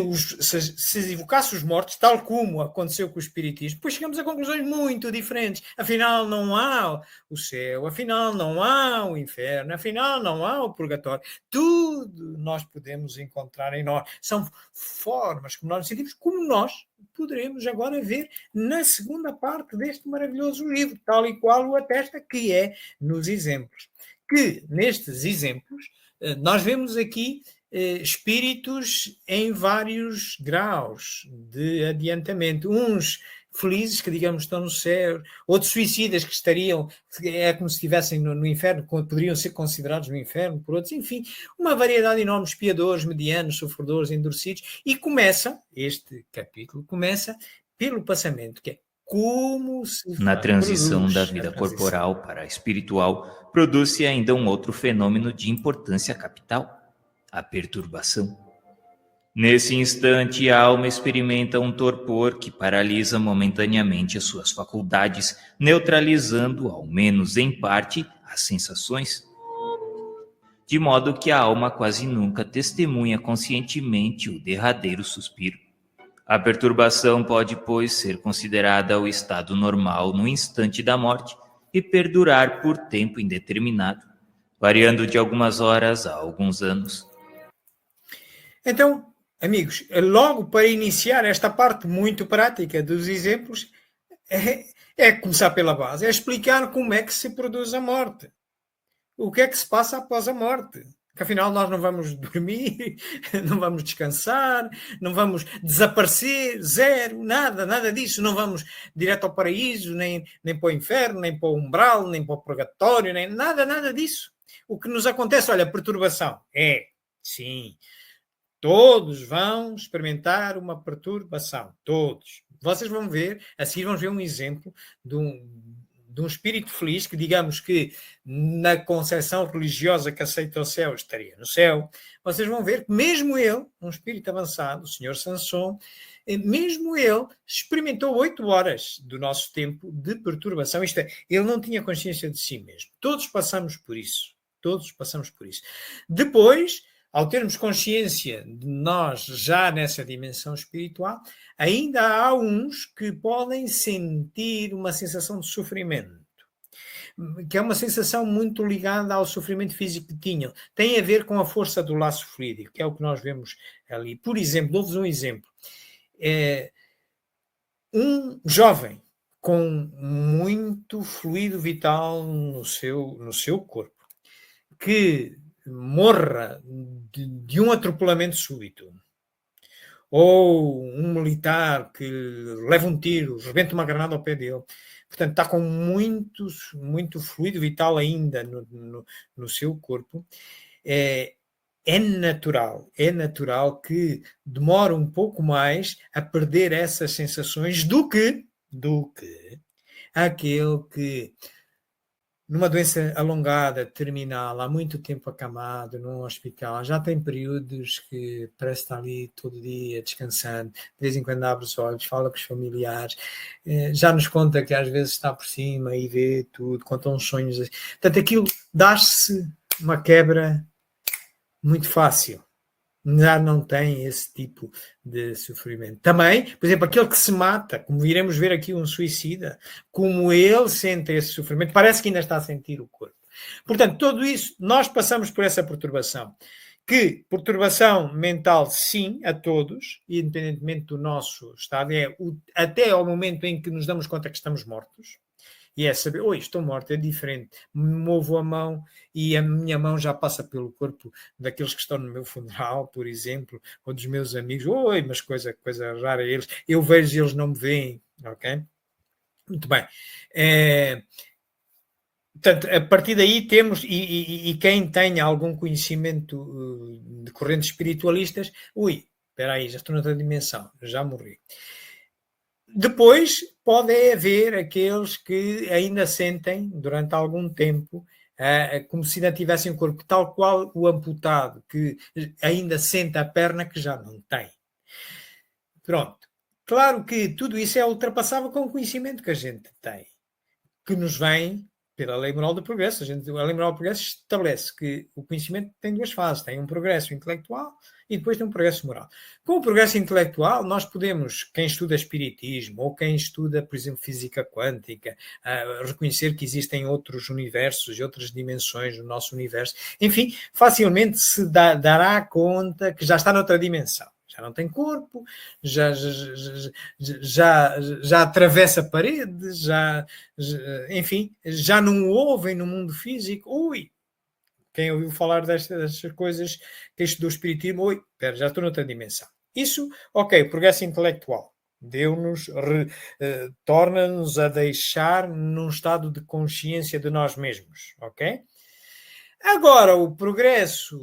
evocasse os mortos, tal como aconteceu com o Espiritismo, depois chegamos a conclusões muito diferentes. Afinal, não há o céu, afinal, não há o inferno, afinal, não há o purgatório. Tudo nós podemos encontrar em nós. São formas como nós nos sentimos, como nós poderemos agora ver na segunda parte deste maravilhoso livro, tal e qual o atesta, que é nos exemplos. Que, nestes exemplos, nós vemos aqui espíritos em vários graus de adiantamento. Uns felizes, que digamos estão no céu, outros suicidas que estariam, é como se estivessem no inferno, poderiam ser considerados no inferno por outros, enfim, uma variedade enorme de expiadores, medianos, sofredores, endurecidos, e este capítulo começa pelo passamento, que é como se na transição da vida corporal para a espiritual, produz-se ainda um outro fenômeno de importância capital, a perturbação. Nesse instante, a alma experimenta um torpor que paralisa momentaneamente as suas faculdades, neutralizando, ao menos em parte, as sensações. De modo que a alma quase nunca testemunha conscientemente o derradeiro suspiro. A perturbação pode, pois, ser considerada o estado normal no instante da morte e perdurar por tempo indeterminado, variando de algumas horas a alguns anos. Então, amigos, logo para iniciar esta parte muito prática dos exemplos, é começar pela base, é explicar como é que se produz a morte. O que é que se passa após a morte? Que afinal nós não vamos dormir, não vamos descansar, não vamos desaparecer, zero, nada disso. Não vamos direto ao paraíso, nem para o inferno, nem para o umbral, nem para o purgatório, nem nada disso. O que nos acontece, olha, perturbação. Sim, todos vão experimentar uma perturbação, todos. Vocês vão ver, a seguir vamos ver um exemplo de um espírito feliz que, digamos que na concepção religiosa que aceita o céu, estaria no céu. Vocês vão ver que mesmo ele, um espírito avançado, o Sr. Sanson, mesmo ele experimentou 8 horas do nosso tempo de perturbação. Isto é, ele não tinha consciência de si mesmo. Todos passamos por isso. Depois, ao termos consciência de nós já nessa dimensão espiritual, ainda há uns que podem sentir uma sensação de sofrimento, que é uma sensação muito ligada ao sofrimento físico que tinham. Tem a ver com a força do laço fluídico, que é o que nós vemos ali. Por exemplo, dou-vos um exemplo. Um jovem com muito fluido vital no seu corpo, que morra de um atropelamento súbito, ou um militar que leva um tiro, rebenta uma granada ao pé dele, portanto está com muito fluido vital ainda no seu corpo, é natural que demore um pouco mais a perder essas sensações do que aquele que, numa doença alongada, terminal, há muito tempo acamado num hospital, já tem períodos que parece estar ali todo dia descansando, de vez em quando abre os olhos, fala com os familiares, já nos conta que às vezes está por cima e vê tudo, conta uns sonhos. Portanto, aquilo dá-se uma quebra muito fácil. Já não tem esse tipo de sofrimento. Também, por exemplo, aquele que se mata, como iremos ver aqui um suicida, como ele sente esse sofrimento, parece que ainda está a sentir o corpo. Portanto, tudo isso, nós passamos por essa perturbação. Que perturbação mental, sim, a todos, independentemente do nosso estado, até ao momento em que nos damos conta que estamos mortos. E é saber, estou morto, é diferente. Movo a mão e a minha mão já passa pelo corpo daqueles que estão no meu funeral, por exemplo, ou dos meus amigos. Mas coisa rara a eles. Eu vejo e eles não me veem, ok? Muito bem. Portanto, a partir daí temos, e quem tenha algum conhecimento de correntes espiritualistas, espera aí, já estou noutra dimensão, já morri. Depois pode haver aqueles que ainda sentem, durante algum tempo, como se ainda tivessem o corpo, tal qual o amputado, que ainda sente a perna que já não tem. Pronto. Claro que tudo isso é ultrapassável com o conhecimento que a gente tem, que nos vem pela lei moral do progresso. A lei moral do progresso estabelece que o conhecimento tem duas fases. Tem um progresso intelectual e depois tem um progresso moral. Com o progresso intelectual, nós podemos, quem estuda espiritismo ou quem estuda, por exemplo, física quântica, reconhecer que existem outros universos e outras dimensões do nosso universo. Enfim, facilmente se dará conta que já está noutra dimensão. Já não tem corpo, já atravessa paredes, enfim, já não o ouvem no mundo físico. Quem ouviu falar destas coisas, que estudou espiritismo, já estou noutra dimensão. Isso, ok, progresso intelectual. Deu-nos, torna-nos a deixar num estado de consciência de nós mesmos, ok? Agora, o progresso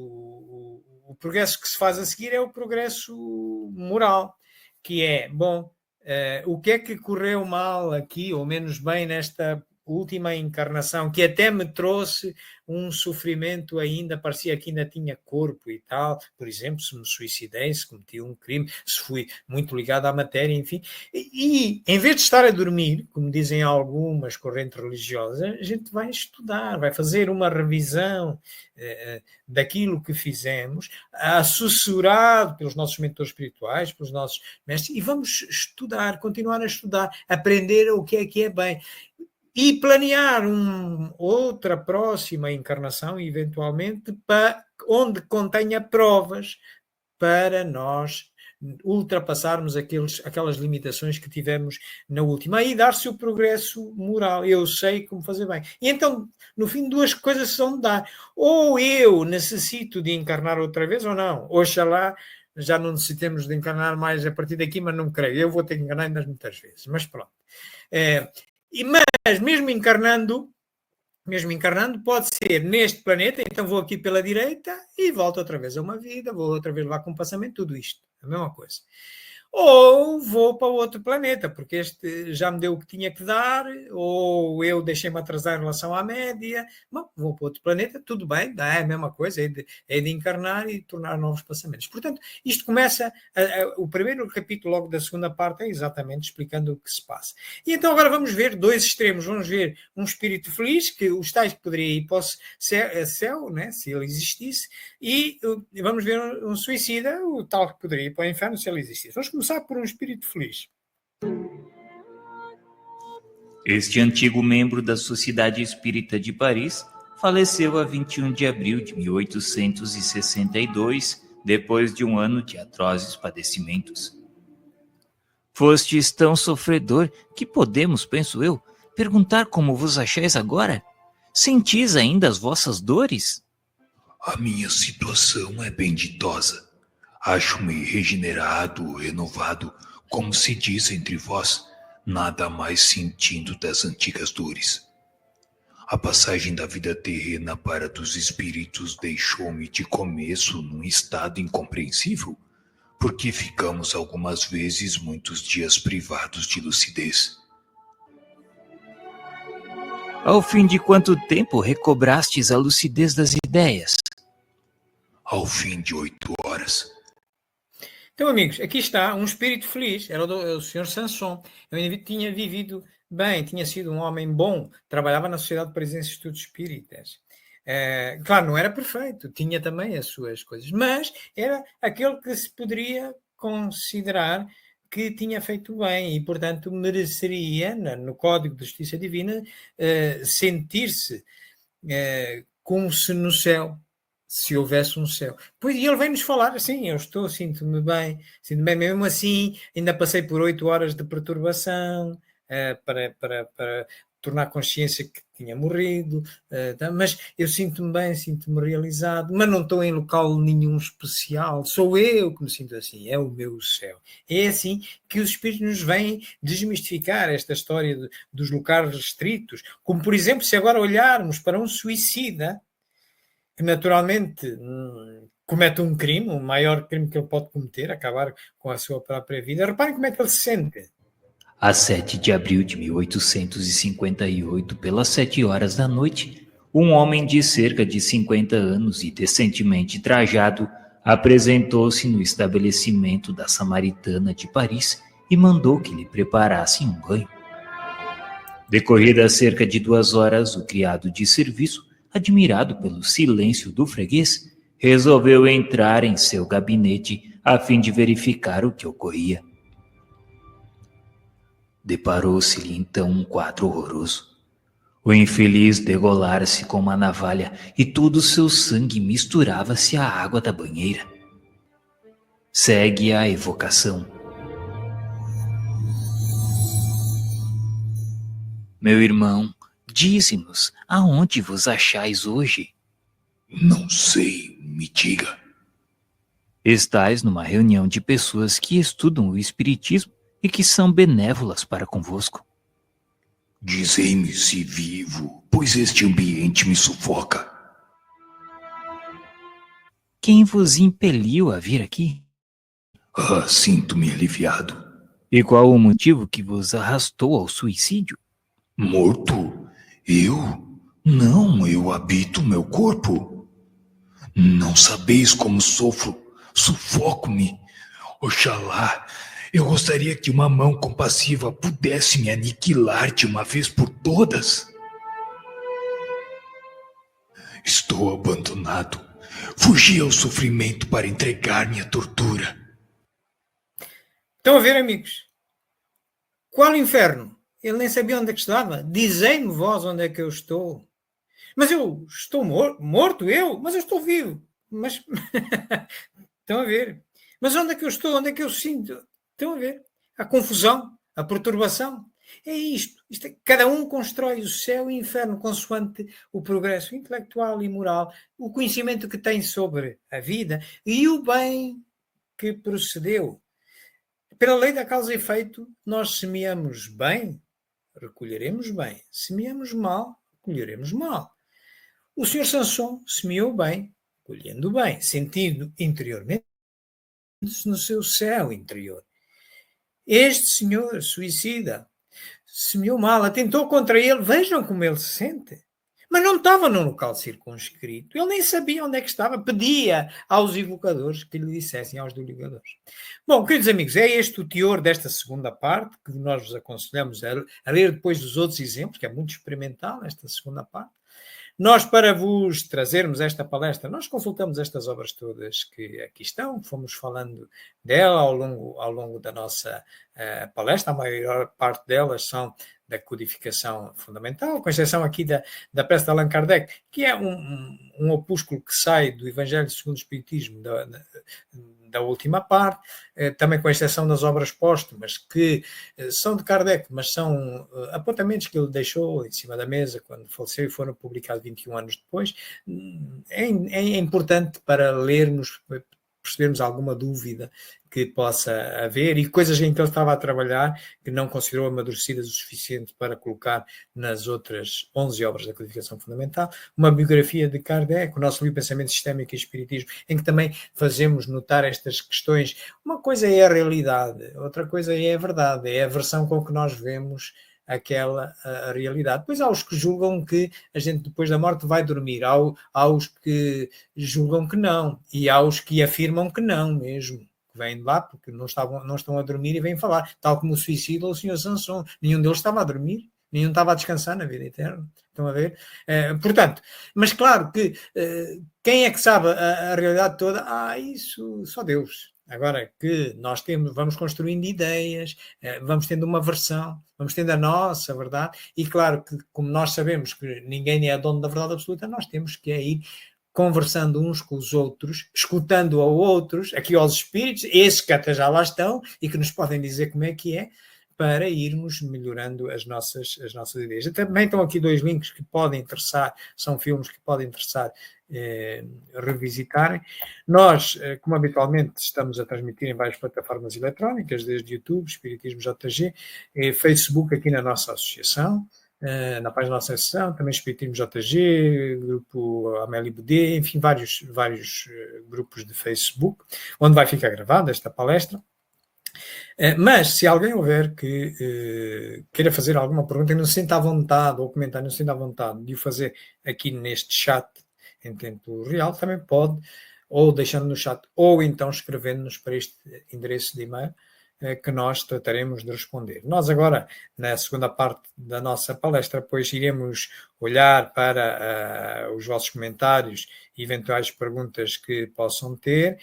que se faz a seguir é o progresso moral, que é, o que é que correu mal aqui, ou menos bem nesta última encarnação, que até me trouxe um sofrimento ainda, parecia que ainda tinha corpo e tal, por exemplo, se me suicidei, se cometi um crime, se fui muito ligado à matéria, enfim. E em vez de estar a dormir, como dizem algumas correntes religiosas, a gente vai estudar, vai fazer uma revisão daquilo que fizemos, assessorado pelos nossos mentores espirituais, pelos nossos mestres, e vamos estudar, continuar a estudar, aprender o que é bem. E planear outra próxima encarnação, eventualmente, onde contenha provas para nós ultrapassarmos aquelas limitações que tivemos na última. Aí dar-se o progresso moral. Eu sei como fazer bem. E então, no fim, duas coisas se vão dar. Ou eu necessito de encarnar outra vez, ou não. Oxalá já não necessitemos de encarnar mais a partir daqui, mas não creio. Eu vou ter que enganar ainda muitas vezes. Mas pronto. Mas mesmo encarnando, pode ser neste planeta, então vou aqui pela direita e volto outra vez a uma vida, vou outra vez lá com passamento, tudo isto, a mesma coisa. Ou vou para outro planeta, porque este já me deu o que tinha que dar, ou eu deixei-me atrasar em relação à média. Vou para outro planeta, tudo bem, é a mesma coisa, é de encarnar e tornar novos passamentos. Portanto, isto começa, o primeiro capítulo logo da segunda parte é exatamente explicando o que se passa. E então agora vamos ver dois extremos. Vamos ver um espírito feliz, que os tais que poderia ir para o céu, né, se ele existisse, e vamos ver um suicida, o tal que poderia ir para o inferno, se ele existisse. Vamos começar por um espírito feliz. Este antigo membro da Sociedade Espírita de Paris faleceu a 21 de abril de 1862, depois de um ano de atrozes padecimentos. Fostes tão sofredor que podemos, penso eu, perguntar como vos achais agora? Sentis ainda as vossas dores? A minha situação é bem ditosa. Acho-me regenerado, renovado, como se diz entre vós, nada mais sentindo das antigas dores. A passagem da vida terrena para dos espíritos deixou-me de começo num estado incompreensível, porque ficamos algumas vezes muitos dias privados de lucidez. Ao fim de quanto tempo recobrastes a lucidez das ideias? Ao fim de 8 horas. Então, amigos, aqui está um espírito feliz, era o Sr. Sanson. Ele tinha vivido bem, tinha sido um homem bom, trabalhava na Sociedade de Presença e Estudos Espíritas. Claro, não era perfeito, tinha também as suas coisas, mas era aquele que se poderia considerar que tinha feito bem e, portanto, mereceria, no Código de Justiça Divina, sentir-se como se no céu, se houvesse um céu. Pois, e ele vem-nos falar assim, sinto-me bem mesmo assim, ainda passei por 8 horas de perturbação, para tornar consciência que tinha morrido, mas eu sinto-me bem, sinto-me realizado, mas não estou em local nenhum especial, sou eu que me sinto assim, é o meu céu. É assim que os espíritos nos vêm desmistificar esta história dos locais restritos, como por exemplo, se agora olharmos para um suicida, que naturalmente comete um crime, o maior crime que ele pode cometer, acabar com a sua própria vida. Reparem como é que ele se sente. A 7 de abril de 1858, pelas 7 horas da noite, um homem de cerca de 50 anos e decentemente trajado apresentou-se no estabelecimento da Samaritana de Paris e mandou que lhe preparassem um banho. Decorridas cerca de 2 horas, o criado de serviço, admirado pelo silêncio do freguês, resolveu entrar em seu gabinete a fim de verificar o que ocorria. Deparou-se-lhe então um quadro horroroso. O infeliz degolara-se com uma navalha e todo o seu sangue misturava-se à água da banheira. Segue a evocação. Meu irmão, dize-nos aonde vos achais hoje. Não sei, me diga. Estais numa reunião de pessoas que estudam o espiritismo e que são benévolas para convosco. Dizei-me se vivo, pois este ambiente me sufoca. Quem vos impeliu a vir aqui? Sinto-me aliviado. E qual o motivo que vos arrastou ao suicídio? Morto? Eu? Não, eu habito meu corpo. Não sabeis como sofro, sufoco-me. Oxalá, eu gostaria que uma mão compassiva pudesse me aniquilar de uma vez por todas. Estou abandonado. Fugi ao sofrimento para entregar-me à tortura. Estão a ver, amigos? Qual inferno? Ele nem sabia onde é que estava. Dizei-me vós onde é que eu estou. Mas eu estou morto, mas eu estou vivo. Mas estão a ver? Mas onde é que eu estou? Onde é que eu sinto? Estão a ver? A confusão, a perturbação. É isto. Cada um constrói o céu e o inferno consoante o progresso intelectual e moral, o conhecimento que tem sobre a vida e o bem que procedeu. Pela lei da causa e efeito, nós semeamos bem, recolheremos bem. Semeamos mal, recolheremos mal. O Sr. Sanson semeou bem, colhendo bem, sentindo interiormente no seu céu interior. Este senhor suicida semeou mal, atentou contra ele, vejam como ele se sente. Mas não estava num local circunscrito, ele nem sabia onde é que estava, pedia aos evocadores que lhe dissessem, aos divulgadores. Bom, queridos amigos, é este o teor desta segunda parte, que nós vos aconselhamos a ler depois dos outros exemplos, que é muito experimental esta segunda parte. Nós, para vos trazermos esta palestra, nós consultamos estas obras todas que aqui estão, fomos falando dela ao longo da nossa palestra, a maior parte delas são da codificação fundamental, com exceção aqui da peça de Allan Kardec, que é um opúsculo que sai do Evangelho segundo o Espiritismo, da última parte, também com exceção das obras póstumas, que são de Kardec, mas são apontamentos que ele deixou em cima da mesa quando faleceu e foram publicados 21 anos depois. É importante para lermos, percebermos alguma dúvida que possa haver e coisas em que ele estava a trabalhar que não considerou amadurecidas o suficiente para colocar nas outras 11 obras da codificação fundamental. Uma biografia de Kardec, o nosso livro Pensamento Sistémico e Espiritismo, em que também fazemos notar estas questões. Uma coisa é a realidade, outra coisa é a verdade, é a versão com que nós vemos aquela a realidade. Depois há os que julgam que a gente depois da morte vai dormir, há os que julgam que não, e há os que afirmam que não mesmo, que vêm de lá porque não estão a dormir e vêm falar, tal como o suicida ou o Sr. Sansão. Nenhum deles estava a dormir, nenhum estava a descansar na vida eterna. Estão a ver? Portanto, mas claro que quem é que sabe a realidade toda? Isso só Deus. Agora que nós vamos construindo ideias, vamos tendo uma versão, vamos tendo a nossa verdade, e claro que, como nós sabemos que ninguém é dono da verdade absoluta, nós temos que ir conversando uns com os outros, escutando a outros, aqui aos espíritos, esses que até já lá estão e que nos podem dizer como é que é, para irmos melhorando as nossas ideias. Também estão aqui 2 links que podem interessar, são filmes que podem interessar revisitarem. Nós, como habitualmente, estamos a transmitir em várias plataformas eletrónicas, desde YouTube, Espiritismo JG, Facebook aqui na nossa associação, na página da nossa associação, também Espiritismo JG, grupo Amélie Boudet, enfim, vários grupos de Facebook, onde vai ficar gravada esta palestra. Mas, se alguém houver que queira fazer alguma pergunta e não se sinta à vontade, ou comentar, não se sinta à vontade de o fazer aqui neste chat em tempo real, também pode, ou deixando no chat, ou então escrevendo-nos para este endereço de e-mail, que nós trataremos de responder. Nós agora, na segunda parte da nossa palestra, depois iremos olhar para os vossos comentários e eventuais perguntas que possam ter.